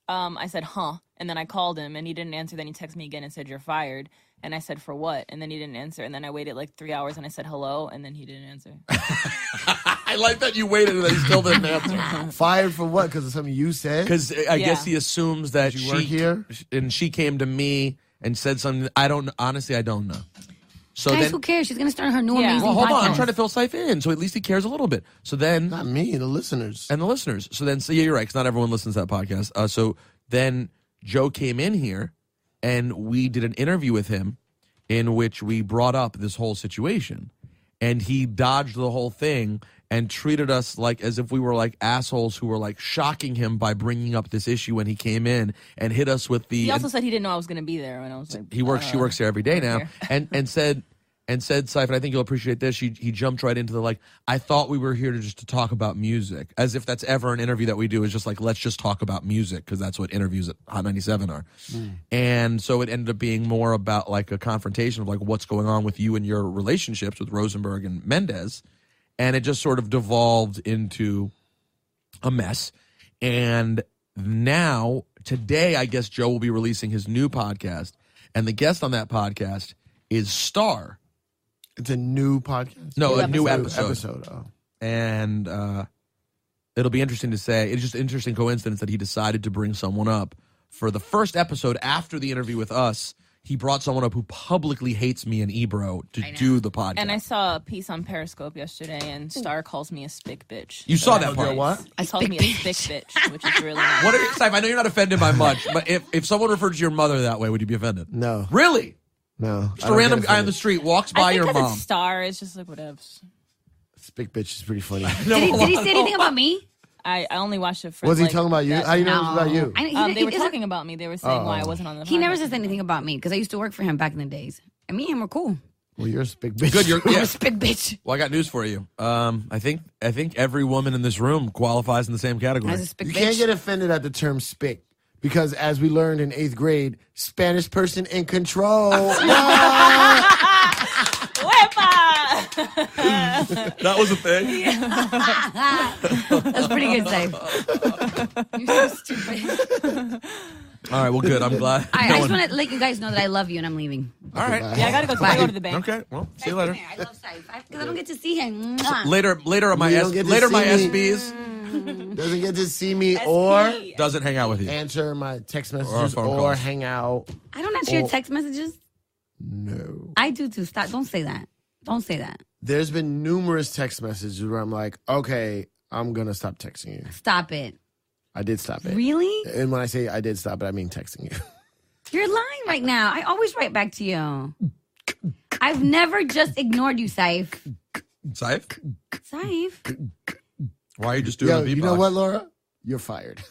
I said, "Huh," and then I called him, and he didn't answer. Then he texted me again and said, "You're fired." And I said, "For what?" And then he didn't answer. And then I waited like 3 hours, and I said, "Hello," and then he didn't answer. I like that you waited and he still didn't answer. Fired for what? Because of something you said? Because I Yeah. guess he assumes that Did you work here? and she came to me and said something. I don't honestly. I don't know. So Guys, then, who cares? She's going to start her new Yeah. amazing well, hold podcast. on. I'm trying to fill Cipha in, so at least he cares a little bit. So then, Not me, the listeners. and the listeners. So then, yeah, you're right. Because not everyone listens to that podcast. So then Joe came in here, and we did an interview with him, in which we brought up this whole situation, and he dodged the whole thing and treated us like as if we were like assholes who were like shocking him by bringing up this issue when he came in and hit us with the. He also said he didn't know I was going to be there, and I was like, She works there every day now, here. and said, Cipha, and I think you'll appreciate this. He jumped right into the like, I thought we were here to talk about music, as if that's ever an interview that we do is just like, let's just talk about music, because that's what interviews at Hot 97 are. And so it ended up being more about like a confrontation of like what's going on with you and your relationships with Rosenberg and Mendez, and it just sort of devolved into a mess. And now today, I guess Joe will be releasing his new podcast, and the guest on that podcast is Star. It's a new podcast? No, a new episode. Oh. And it'll be interesting to say. It's just an interesting coincidence that he decided to bring someone up for the first episode after the interview with us. He brought someone up who publicly hates me and Ebro to do the podcast. And I saw a piece on Periscope yesterday, and Star calls me a spick bitch. You saw that part. What? He calls me a spick bitch, which is really nice. What are you, Cipha, I know you're not offended by much, but if someone referred to your mother that way, would you be offended? No. Really? No. Just a random guy on the street walks by I think your 'cause mom. it's Star, it's just like whatever. Big bitch is pretty funny. Did he say anything about me? I only watched it for. Was he like, talking about you? that- How do you know it was about you? They were talking about me. They were saying why I wasn't on the. He never podcast. says anything about me because I used to work for him back in the days. And me and him were cool. Well, you're a big bitch. Good, you're I'm yeah. a big bitch. Well, I got news for you. I think every woman in this room qualifies in the same category. As a spick You bitch. can't get offended at the term spick. Because as we learned in 8th grade, Spanish person in control. That was a thing. That's pretty good, Dave. You're so stupid. All right, well, good. I'm glad. I just want to let you guys know that I love you and I'm leaving. All right. Yeah, I gotta go to the bank. Okay, well, see you later. I love Ciph because I don't get to see him. Mwah. Later on my You don't get to my see SBs Doesn't get to see me or doesn't hang out with you. answer my text messages phone or calls. hang out. I don't answer your text messages. No. I do too. Stop. Don't say that. Don't say that. There's been numerous text messages where I'm like, okay, I'm going to stop texting you. Stop it. I did stop it. Really? And when I say I did stop it, I mean texting you. You're lying right now. I always write back to you. I've never just ignored you, Ciph. Ciph? Ciph. Why are you just doing Yo, a beatbox? you know what, Laura? You're fired.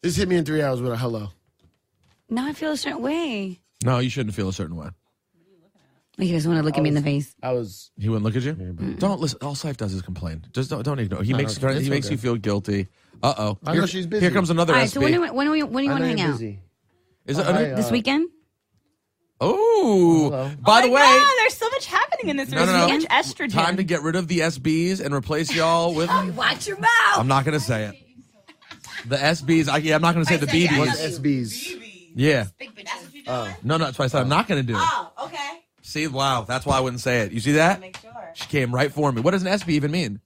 Just hit me in 3 hours with a hello. Now I feel a certain way. No, you shouldn't feel a certain way. You guys want to look at me in the face? He wouldn't look at you? Don't listen. All Ciph does is complain. Just don't ignore. He makes you feel guilty. Uh-oh. I know she's busy. Here comes another All right, SB. so when do you want to hang out? Busy. Is it This weekend? Oh, by the way, God, there's so much happening in this room. no. So much estrogen. Time to get rid of the SBs and replace y'all with. Watch your mouth. I'm not going to say it. The SBs. I'm not going to say the BBs. What's SBs? Yeah. That's what you do. No, that's why I said I'm not going to do it. Oh, okay. See, wow, that's why I wouldn't say it. You see that? Make sure. She came right for me. What does an SB even mean?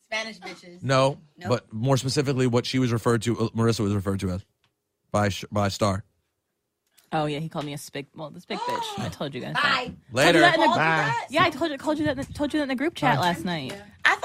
Spanish bitches. No, but more specifically, what she was referred to, Marissa was referred to as by Star. Oh yeah, he called me a spick. Well, this big bitch. I told you guys. Bye. Later. Yeah, I told you that in the group chat last night. I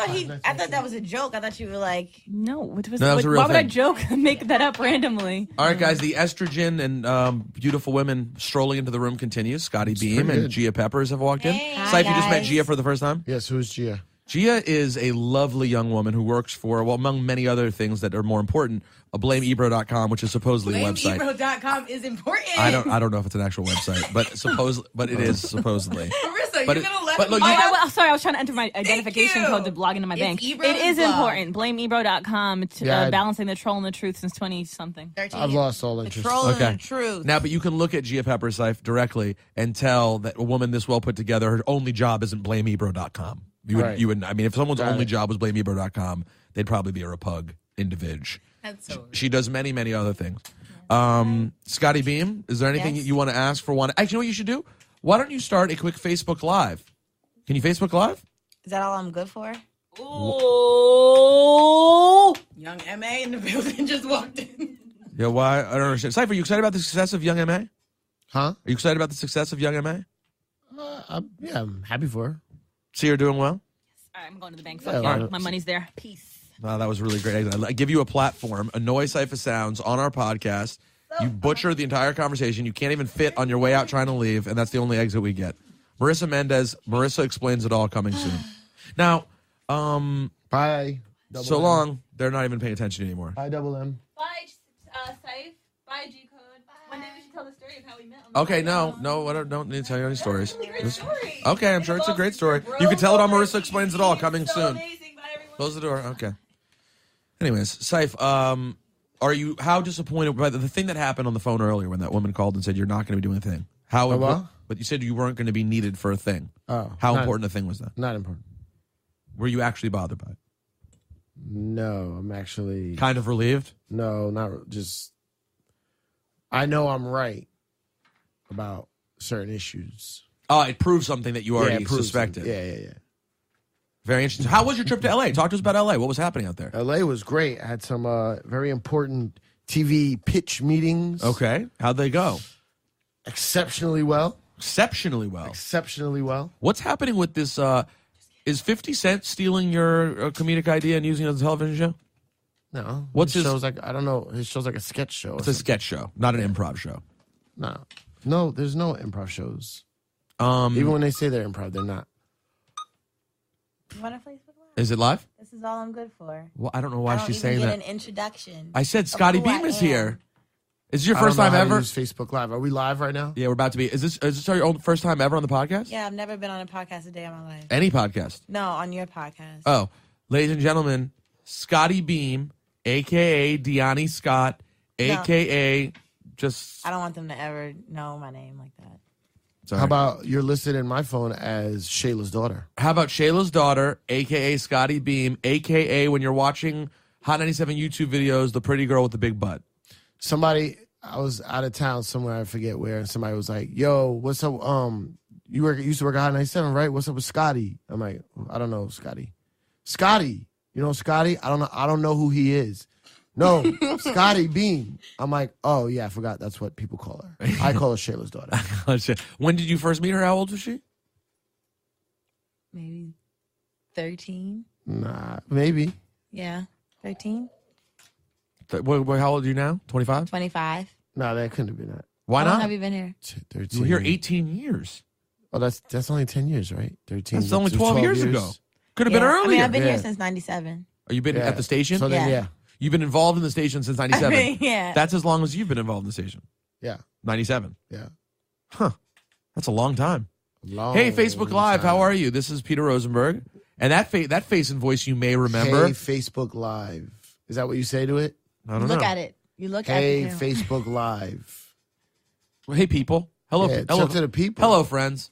thought that was a joke. I thought you were like, No, it was, No, that was a real why would I thing. joke make that up randomly? All right, guys, the estrogen and beautiful women strolling into the room continues. Scotty Beam pretty and good. Gia Peppers have walked in. Hey. Ciph, you just met Guys. Gia for the first time? Yes, who's Gia? Gia is a lovely young woman who works for, well, among many other things that are more important, blameebro.com, which is supposedly a website. BlameEbro.com is important. I don't know if it's an actual website, but it is supposedly. Marissa, But you're it- going to let but him look, know. you- Sorry, I was trying to enter my identification you. code to log into my It's bank. Ebro's It is blog. important. BlameEbro.com, Yeah, balancing the troll and the truth since 20-something. 13 I've years. lost all interest. Trolling Okay. the truth. Now, but you can look at Gia Pepper's life directly and tell that a woman this well put together, her only job isn't blameebro.com. Right. I mean, if someone's Got only it. job was blameebro.com, they'd probably be a repug individual. That's so She does many, many other things. Scotty Beam, is there anything Yes. you want to ask for one? Actually, you know what you should do? Why don't you start a quick Facebook Live? Can you Facebook Live? Is that all I'm good for? Oh, Young M.A. in the building just walked in. Yeah, why? I don't understand. Cypher, are you excited about the success of Young M.A.? Huh? Are you excited about the success of Young M.A.? I'm happy for her. See her doing well? All right, I'm going to the bank. Yeah, Fuck why yeah. not? My money's there. Peace. Wow, that was really great. I give you a platform, Annoy Cipha Sounds on our podcast. You butcher the entire conversation. You can't even fit on your way out trying to leave, and that's the only exit we get. Marissa Mendez, Marissa Explains It All coming soon. Now, Bye. so long, they're not even paying attention anymore. Bye, Double M. Bye, Ciph. Bye, G Code. One day we should tell the story of how we met. Okay, no, I don't need to tell you any stories. Okay, I'm sure it's a great story. You can tell it on Marissa Explains It All coming soon. Close the door. Okay. Anyways, Ciph, how disappointed by the thing that happened on the phone earlier when that woman called and said you're not going to be doing a thing? what? But you said you weren't going to be needed for a thing. Oh, How not- important a thing was that? Not important. Were you actually bothered by it? No, I'm actually. Kind of relieved? No, not just. I know I'm right about certain issues. Oh, it proved something that you already it proves suspected. it. Yeah. Very interesting. How was your trip to LA? Talk to us about LA. What was happening out there? LA was great. I had some very important TV pitch meetings. Okay. How'd they go? Exceptionally well. Exceptionally well. Exceptionally well. What's happening with this? Is 50 Cent stealing your comedic idea and using it as a television show? No. What's his- show's like? I don't know. His show's like a sketch show. It's a sketch show, not an improv show. No, there's no improv shows. Um, Even when they say they're improv, they're not. You want to Facebook Live? Is it live? This is all I'm good for. Well, I don't know why I don't she's even saying get that. an introduction. I said Scotty of who Beam I is am. here. Is this your I don't first know time how to ever? use Facebook Live. Are we live right now? Yeah, we're about to be. Is this your own first time ever on the podcast? Yeah, I've never been on a podcast a day of my life. Any podcast? No, on your podcast. Oh, ladies and gentlemen, Scotty Beam, aka Deani Scott, aka just. I don't want them to ever know my name like that. Sorry. How about you're listed in my phone as Shayla's daughter? Shayla's daughter, aka Scotty Beam, aka when you're watching Hot 97 YouTube videos, the pretty girl with the big butt. Somebody, I was out of town somewhere, I forget where, and somebody was like, "Yo, what's up? You used to work at Hot 97, right? What's up with Scotty?" I'm like, "I don't know Scotty. Scotty, you know Scotty? I don't know who he is." No, Scotty Beam. I'm like, "Oh yeah, I forgot. That's what people call her. I call her Shayla's daughter." When did you first meet her? How old was she? Maybe 13. Nah, maybe. Yeah, 13. How old are you now? 25? 25. Nah, that couldn't have been that. Why How not? long have you been here? 13. You were here 18 years. Oh, that's only 10 years, right? 13. That's only 12 years ago. Could have been earlier. I mean, I've been here since 97. Oh, you've been at the station? So then, yeah. You've been involved in the station since 97. I mean, yeah. That's as long as you've been involved in the station. Yeah. 97. Yeah. Huh. That's a long time. Long Hey, Facebook Live, how are you? This is Peter Rosenberg. And that face and voice you may remember. Hey, Facebook Live. Is that what you say to it? I don't know. Look at it. You look hey, at it. Hey, Facebook Live. Well, hey, people. Hello. Yeah, hello to the people. Hello, friends.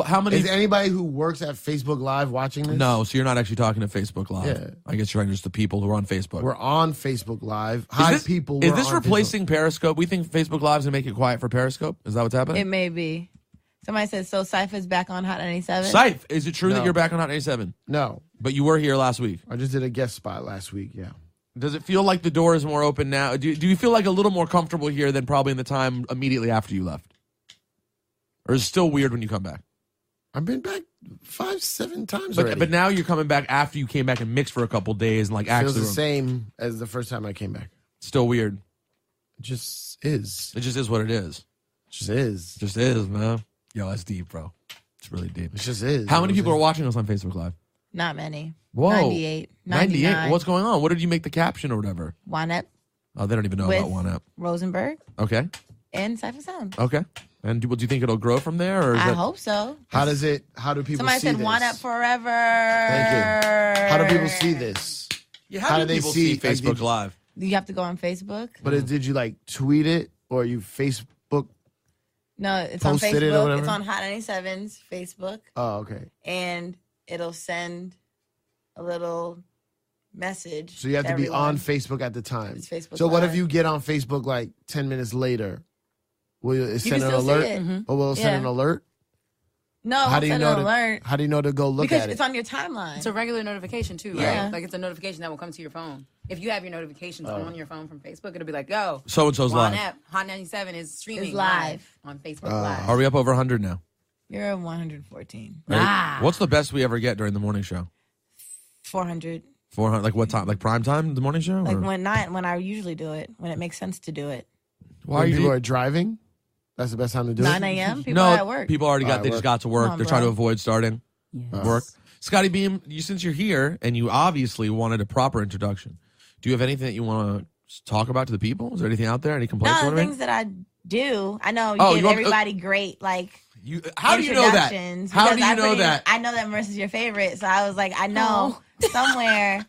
How many? Is anybody who works at Facebook Live watching this? No, so you're not actually talking to Facebook Live. Yeah. I guess you're talking just the people who are on Facebook. We're on Facebook Live. Hi, people. Is this replacing Periscope? We think Facebook Live's going to make it quiet for Periscope? Is that what's happening? It may be. Somebody said, so Cipha's back on Hot 97? Ciph, is it true No. that you're back on Hot 97? No. But you were here last week. I just did a guest spot last week, yeah. Does it feel like the door is more open now? Do you feel like a little more comfortable here than probably in the time immediately after you left? Or is it still weird when you come back? I've been back 5-7 times already. But now you're coming back after you came back and mixed for a couple days and like Feels actually the same as the first time I came back. Still weird. It just is. It just is what it is. It just is. Just is, man. Yo, that's deep, bro. It's really deep. It just is. How many people are watching us on Facebook Live? Not many. Whoa. 98. 98? What's going on? What did you make the caption or whatever? Juan Epstein. Oh, they don't even know about Juan Epstein. Rosenberg. Okay. And Cipha Sound. Okay. And do you think it'll grow from there? Or I hope so. How do people Somebody see said this? Juan Ep forever. Thank you. How do people see this? Yeah, how do people see Facebook Live? Do you have to go on Facebook? But did you like tweet it or you Facebook? No, it's on posted it or Facebook. whatever? It's on Hot 97's Facebook. Oh, okay. And it'll send a little message. So you have to be everyone. on Facebook at the time. It's Facebook So what if Live. you get on Facebook like 10 minutes later? Will it send can an still see alert? it. Or will it send an alert? No, How how do you send know an alert. How do you know to go look Because at it? it's on your timeline. It's a regular notification too, Yeah. right? Like it's a notification that will come to your phone. If you have your notifications on your phone from Facebook, it'll be like, "Yo, So-and-so's Juan live." Ep, Hot 97 is streaming It's live. on Facebook Live." Are we up over 100 now? You're at 114. What's the best we ever get during the morning show? 400. 400. Like what time? Like prime time, the morning show? Like or? when I usually do it, when it makes sense to do it. Why when are you people are driving? That's the best time to do 9 it? a.m. People no, are at work. people already got. They work. just got to work. Come on, They're trying to bro. avoid starting work. Scotty Beam, since you're here and you obviously wanted a proper introduction, do you have anything that you want to talk about to the people? Is there anything out there? Any complaints? No, or the anything? things that I do. I know you Oh, give you want- everybody great How do you know that? introductions, How do because you know that? I know that Marissa's your favorite, so I was like, I know somewhere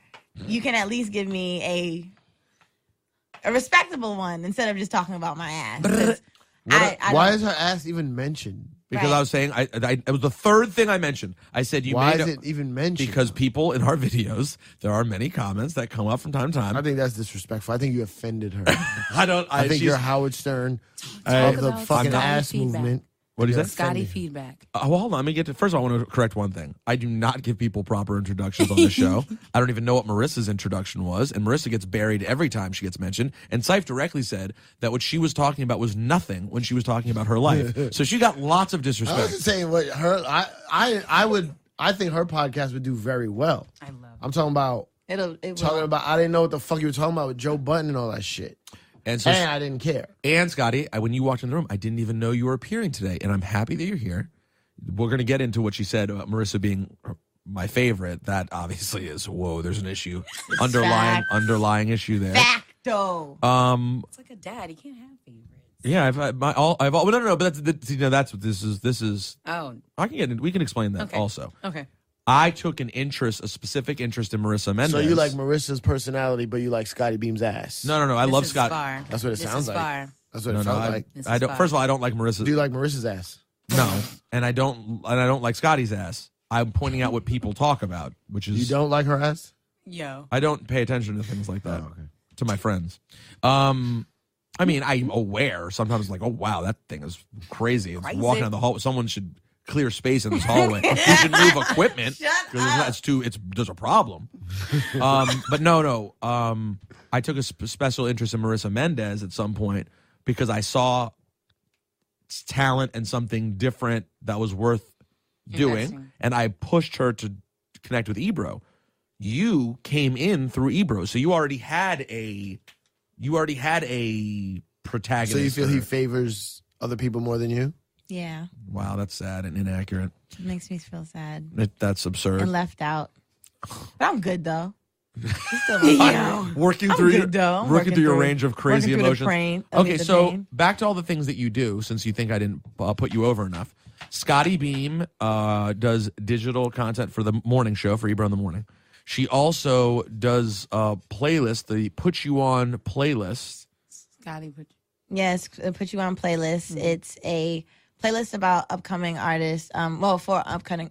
you can at least give me a respectable one instead of just talking about my ass. 'Cause Why is her ass even mentioned? Because Right. I was saying, it was the third thing I mentioned. I said you Why made is it even mentioned? Because people in our videos, there are many comments that come up from time to time. I think that's disrespectful. I think you offended her. I think you're Howard Stern of the about fucking Scotty ass feedback. movement. What do you say? Scotty feedback. Well, hold on. Let me get to. First of all, I want to correct one thing. I do not give people proper introductions on this show. I don't even know what Marissa's introduction was, and Marissa gets buried every time she gets mentioned. And Ciph directly said that what she was talking about was nothing when she was talking about her life. So she got lots of I disrespect. wasn't saying what her. I think her podcast would do very well. I love it. I'm talking about it talking will. about. I didn't know what the fuck you were talking about with Joe Budden and all that shit. And so, And I didn't care. and Scotty, when you walked in the room, I didn't even know you were appearing today, and I'm happy that you're here. We're going to get into what she said about Marissa being my favorite. That obviously is there's an issue, underlying issue there. Facto. It's like a dad. He can't have favorites. Yeah, no, but that's what this is. Oh, I can get it. We can explain that okay. also. Okay. I took a specific interest in Marissa Mendez. So you like Marissa's personality, but you like Scotty Beam's ass. No. I This love is Scott. far. That's what it This sounds is like. far. That's what it felt like. This I is don't. far. First of all, I don't like Marissa. Do you like Marissa's ass? No, and I don't like Scotty's ass. I'm pointing out what people talk about, which is You don't like her ass? Yo. I don't pay attention to things like that. Oh, okay. To my friends. I mean, I'm aware. Sometimes like, oh, wow, that thing is crazy. It's walking down the hall. Someone should clear space in this hallway. You should move equipment. There's a problem. But no. I took a special interest in Marissa Mendez at some point because I saw talent and something different that was worth doing, and I pushed her to connect with Ebro. You came in through Ebro, so you already had a protagonist. So you feel he favors other people more than you? Yeah. Wow, that's sad and inaccurate. It makes me feel sad. That's absurd. And left out. But I'm good though. Working through your range of crazy emotions. Okay, so back to all the things that you do, since you think I didn't put you over enough. Scotty Beam does digital content for the morning show for Ebro in the morning. She also does playlists, the Put You On playlist. Scotty put Yes, Put You On playlist. Mm-hmm. It's a playlist about upcoming artists. For upcoming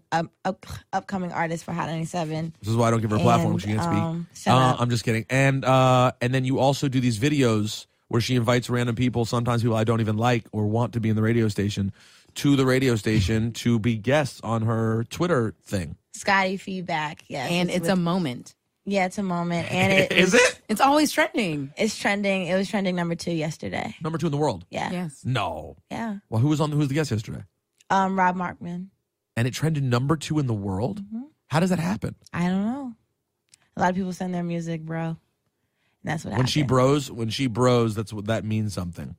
artists for Hot 97. This is why I don't give her a platform. She can't speak. I'm just kidding. And then you also do these videos where she invites random people, sometimes people I don't even like or want to be in the radio station, to the radio station to be guests on her Twitter thing. Scotty feedback, yes. And it's a moment. Yeah, it's a moment. And Is it? It's always trending. It's trending. It was trending number 2 yesterday. Number 2 in the world? Yeah. Yes. No. Yeah. Well, who was the guest yesterday? Rob Markman. And it trended number 2 in the world? Mm-hmm. How does that happen? I don't know. A lot of people send their music, bro. And that's what when happened. When she bros, that's what that means something.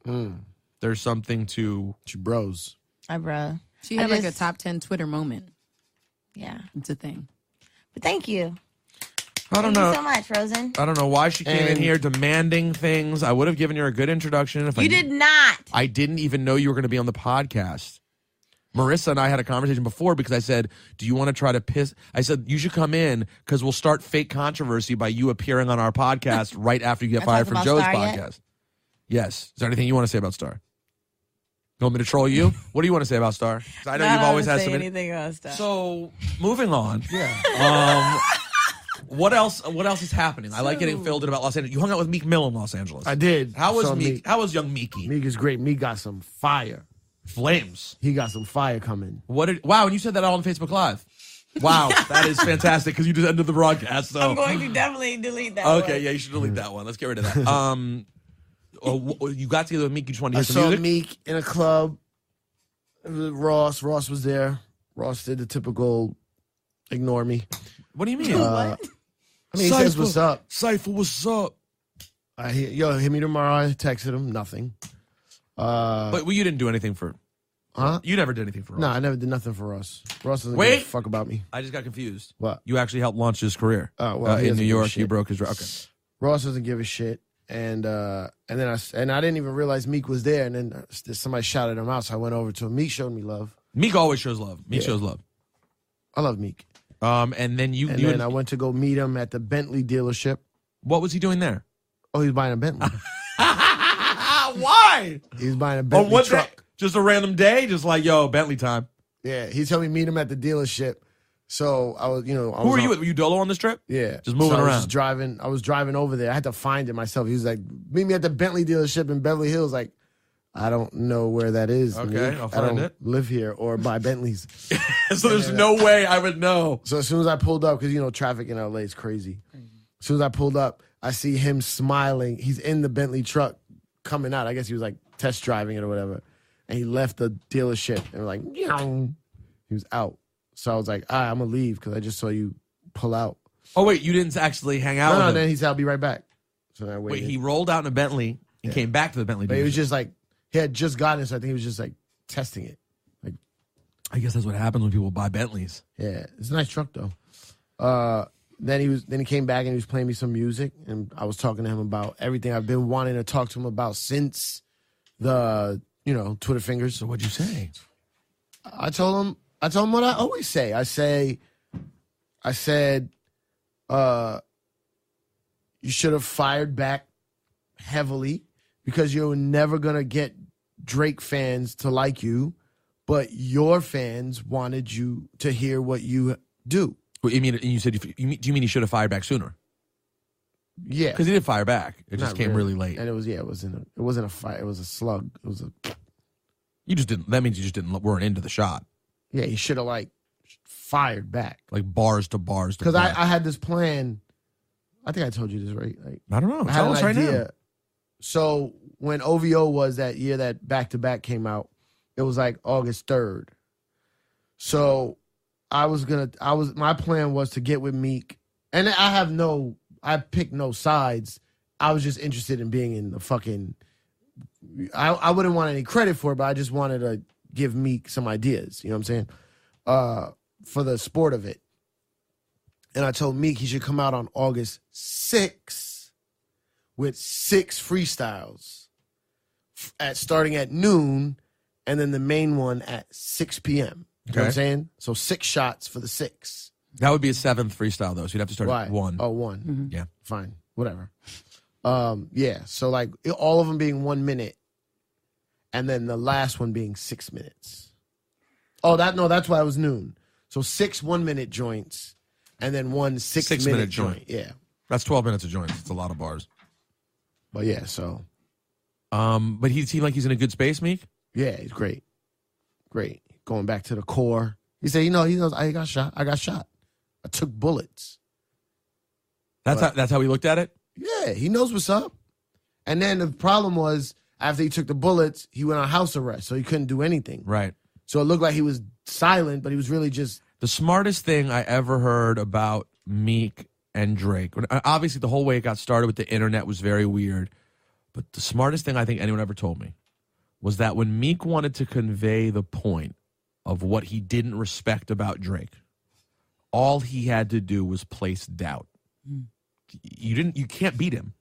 There's something to... She bros. I bro. She had like a top 10 Twitter moment. Yeah. It's a thing. But thank you. I don't know. Thank you so much, Rosen. I don't know why she came in here demanding things. I would have given her a good introduction. You did not. I didn't even know you were going to be on the podcast. Marissa and I had a conversation before because I said, do you want to try to piss? I said, you should come in because we'll start fake controversy by you appearing on our podcast right after you get fired from Joe's podcast. Yes. Is there anything you want to say about Star? You want me to troll you? What do you want to say about Star? I know you've always had some. Anything about Star. So, moving on. Yeah. What else is happening? I like getting filled in about Los Angeles. You hung out with Meek Mill in Los Angeles. I did. How was Meek? How was young Meeky? Meek is great. Meek got some fire. Flames. He got some fire coming. Wow, and you said that all on Facebook Live. Wow, that is fantastic because you just ended the broadcast. So I'm going to definitely delete that. Okay, yeah, you should delete that one. Let's get rid of that. You got together with Meek. You just want to hear some music? I saw Meek in a club. Ross was there. Ross did the typical ignore me. What do you mean? What? I mean, he says what's up. Cipha, what's up? Hit me tomorrow. I texted him. Nothing. But you didn't do anything for... Huh? You never did anything for Ross. No, I never did nothing for Ross. Ross doesn't give a fuck about me. I just got confused. What? You actually helped launch his career. Oh, well, in New York, you broke his... Okay. Ross doesn't give a shit. And I didn't even realize Meek was there. And then somebody shouted him out, so I went over to him. Meek showed me love. Meek always shows love. Meek shows love. I love Meek. And then then I went to go meet him at the Bentley dealership. What was he doing there? Oh, he was buying a Bentley. Why? He was buying a Bentley truck. Day? Just a random day? Just like, yo, Bentley time. Yeah, he told me meet him at the dealership. So I was, Who were you with? Were you Dolo on this trip? Yeah. Just moving around. I was driving over there. I had to find it myself. He was like, meet me at the Bentley dealership in Beverly Hills. Like, I don't know where that is. Okay, I'll find it. Live here or buy Bentleys. So there's no way I would know. So as soon as I pulled up, because, traffic in LA is crazy. As soon as I pulled up, I see him smiling. He's in the Bentley truck coming out. I guess he was like test driving it or whatever. And he left the dealership and like, he was out. So I was like, all right, I'm going to leave because I just saw you pull out. Oh, wait, you didn't actually hang out with him? No, then he said, I'll be right back. So then I waited. Wait, he rolled out in a Bentley and came back to the Bentley dealership. But he was just like, he had just gotten it, so I think he was just like testing it. Like, I guess that's what happens when people buy Bentleys. Yeah, it's a nice truck though. Then he came back and he was playing me some music, and I was talking to him about everything I've been wanting to talk to him about since the Twitter fingers. So what'd you say? I told him what I always say. I said, you should have fired back heavily because you're never gonna get Drake fans to like you, but your fans wanted you to hear what you do. Well, you said do you mean you should have fired back sooner? Yeah, because he did fire back. It just came really late, and it wasn't a fight. It was a slug. It was a. You just didn't. That means you just weren't into the shot. Yeah, he should have fired back, bars to bars. Because I had this plan. I think I told you this, right? I don't know. Tell us right now. So when OVO was that year that Back to Back came out, it was August 3rd. So my plan was to get with Meek, and I picked no sides. I was just interested in being in the fucking. I wouldn't want any credit for it, but I just wanted to give Meek some ideas. You know what I'm saying? For the sport of it. And I told Meek he should come out on August 6th with 6 freestyles starting at noon, and then the main one at 6 p.m. You know what I'm saying? So 6 shots for the 6. That would be a 7th freestyle, though. So you'd have to start at 1. Oh, 1. Mm-hmm. Yeah. Fine. Whatever. Yeah. So all of them being 1 minute, and then the last one being 6 minutes. Oh, that's why it was noon. So 6 1-minute joints, and then 1 6-minute joint. Yeah. That's 12 minutes of joints. It's a lot of bars. But yeah, so. But he seemed like he's in a good space, Meek? Yeah, he's great. Great. Going back to the core. He said, he knows I got shot. I took bullets. That's how he looked at it? Yeah, he knows what's up. And then the problem was, after he took the bullets, he went on house arrest, so he couldn't do anything. Right. So it looked like he was silent, but he was really just... The smartest thing I ever heard about Meek and Drake, obviously the whole way it got started with the internet was very weird, but the smartest thing I think anyone ever told me was that when Meek wanted to convey the point of what he didn't respect about Drake, all he had to do was place doubt. You can't beat him.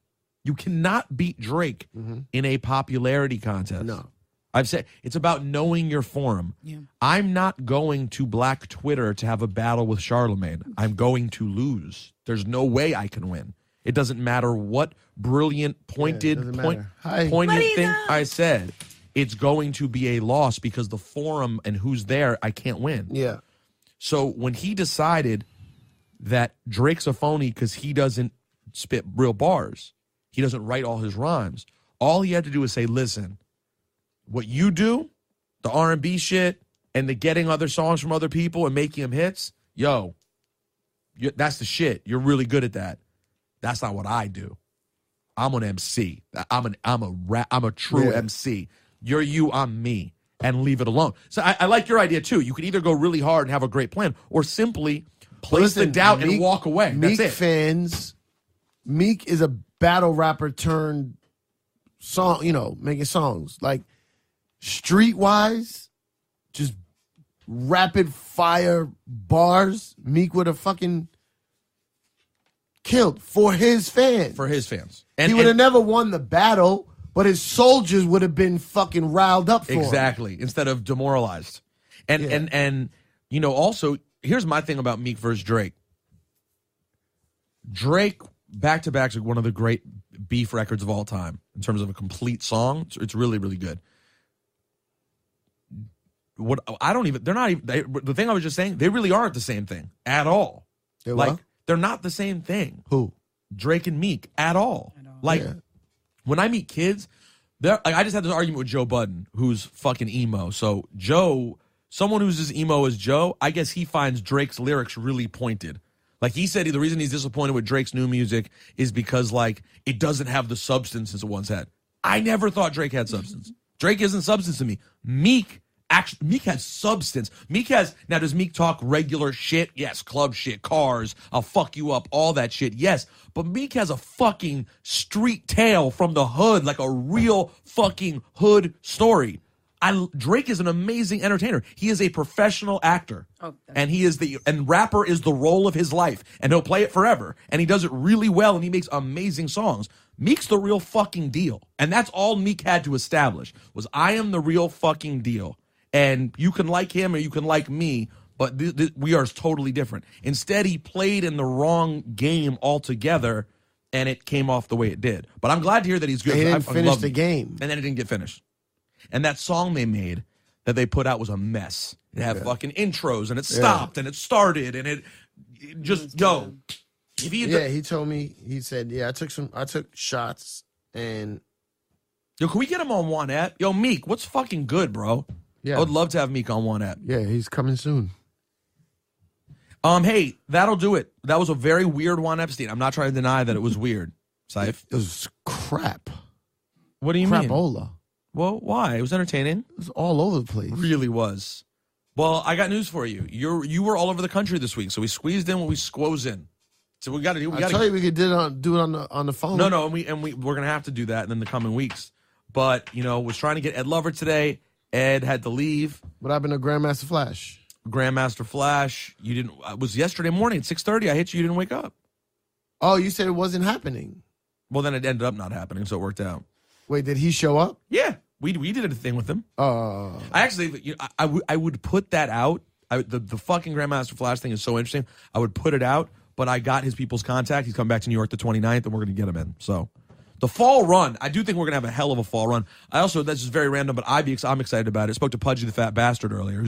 You cannot beat Drake in a popularity contest. No. I've said it's about knowing your forum. Yeah. I'm not going to Black Twitter to have a battle with Charlemagne. I'm going to lose. There's no way I can win. It doesn't matter what brilliant, pointed thing I said. It's going to be a loss because the forum and who's there, I can't win. Yeah. So when he decided that Drake's a phony because he doesn't spit real bars, he doesn't write all his rhymes, all he had to do was say, listen, what you do, the R&B shit, and the getting other songs from other people and making them hits, that's the shit. You're really good at that. That's not what I do. I'm an MC. I'm a true MC. You're you, I'm me, and leave it alone. So I like your idea too. You could either go really hard and have a great plan, or simply place the doubt and walk away. Meek That's it. fans, Meek is a battle rapper turned song, making songs. Streetwise, just rapid fire bars, Meek would have fucking killed for his fans. And he would have never won the battle, but his soldiers would have been fucking riled up for him. Exactly, instead of demoralized. And also, here's my thing about Meek versus Drake. Drake, back-to-back's one of the great beef records of all time in terms of a complete song. It's really, really good. The thing I was just saying, they really aren't the same thing at all. They're not the same thing. Who? Drake and Meek at all. When I meet kids, I just had this argument with Joe Budden, who's fucking emo. So Joe, someone who's as emo as Joe, I guess he finds Drake's lyrics really pointed. He said the reason he's disappointed with Drake's new music is because it doesn't have the substance as it once had. I never thought Drake had substance. Drake isn't substance to me. Meek has substance. Now does Meek talk regular shit? Yes. Club shit, cars, I'll fuck you up, all that shit. Yes. But Meek has a fucking street tale from the hood, like a real fucking hood story. Drake is an amazing entertainer. He is a professional actor. And rapper is the role of his life. And he'll play it forever. And he does it really well, and he makes amazing songs. Meek's the real fucking deal. And that's all Meek had to establish, was I am the real fucking deal. And you can like him or you can like me, but we are totally different. Instead, he played in the wrong game altogether, and it came off the way it did. But I'm glad to hear that he's good. He didn't finish the game. And then it didn't get finished. And that song they made that they put out was a mess. It had fucking intros, and it stopped, and it started, and it just, He told me. He said, "Yeah, I took shots, and yo, can we get him on Juan Epstein? Yo, Meek, what's fucking good, bro? Yeah, I would love to have Meek on Juan Epstein. Yeah, he's coming soon. Hey, that'll do it. That was a very weird Juan Epstein. I'm not trying to deny that it was weird. Ciph. It was crap. What do you mean? Crapola. Well, why? It was entertaining. It was all over the place. Really was. Well, I got news for you. You were all over the country this week, so we squeezed in what we squoze in. So we got to do. I tell you, we could do it on the phone. No, and we're gonna have to do that in the coming weeks. But was trying to get Ed Lover today. Ed had to leave. What happened to Grandmaster Flash? Grandmaster Flash. You didn't. It was yesterday morning at 6:30. I hit you. You didn't wake up. Oh, you said it wasn't happening. Well, then it ended up not happening, so it worked out. Wait, did he show up? Yeah, we did a thing with him. I actually, I would put that out. The fucking Grandmaster Flash thing is so interesting. I would put it out, but I got his people's contact. He's coming back to New York the 29th, and we're going to get him in. So the fall run, I do think we're going to have a hell of a fall run. That's just very random, but I'm excited about it. I spoke to Pudgy the Fat Bastard earlier,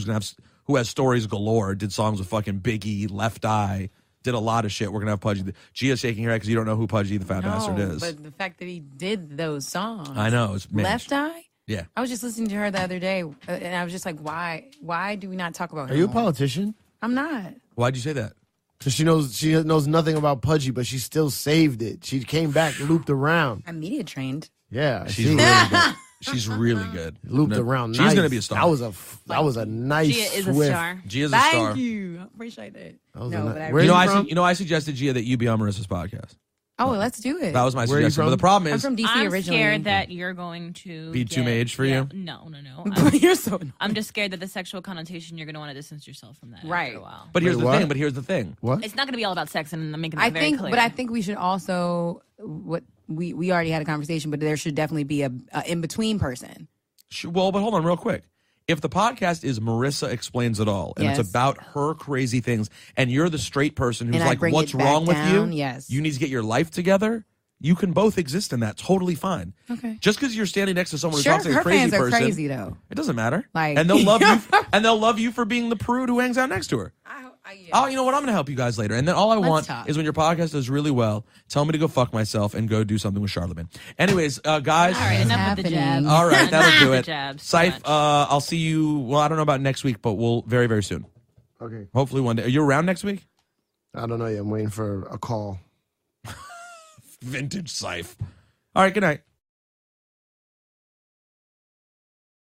who has stories galore, did songs with fucking Biggie, Left Eye, did a lot of shit. We're going to have Pudgy. Gia's shaking her head because you don't know who Pudgy the Fat Bastard is. But the fact that he did those songs. I know. It's Left Eye? Yeah. I was just listening to her the other day, and I was just like, why do we not talk about her? Are you a more? politician? I'm not. Why'd you say that? Because she knows nothing about Pudgy, but she still saved it. She came back, looped around. I'm media trained. Yeah, she's really good. She's really good. Looped around. She's going to be a star. That was a nice. Gia is swift. a star. Gia's a star. Thank you. I appreciate that. I suggested Gia that you be on Marissa's podcast. Oh, let's do it. That was my Where are you suggestion. from? But the problem is, I'm from DC I'm originally. scared that you're going to be too age for you. No. You're so annoying. I'm just scared that the sexual connotation, you're going to want to distance yourself from that Right. after a while. But here's Wait, the thing. What? It's not going to be all about sex, and I'm making that very clear. But I think we should also we already had a conversation, but there should definitely be a in between person. Well, but hold on real quick. If the podcast is Marissa Explains It All, and Yes. it's about her crazy things, and you're the straight person who's And I like, bring what's it back wrong with down, you? yes. You need to get your life together. You can both exist in that. Totally fine. Okay. Just because you're standing next to someone who Sure, talks like her a crazy fans are person, crazy though. it doesn't matter. Like- and they'll love you. And they'll love you for being the prude who hangs out next to her. Oh, you know what? I'm going to help you guys later. And then all I want talk. is when your podcast does really well, tell me to go fuck myself and go do something with Charlemagne. Anyways, guys. All right, enough with the jabs. All right, that'll do The it. jabs. Ciph, I'll see you. Well, I don't know about next week, but we'll very, very soon. Okay. Hopefully one day. Are you around next week? I don't know yet. I'm waiting for a call. Vintage Ciph. All right, good night.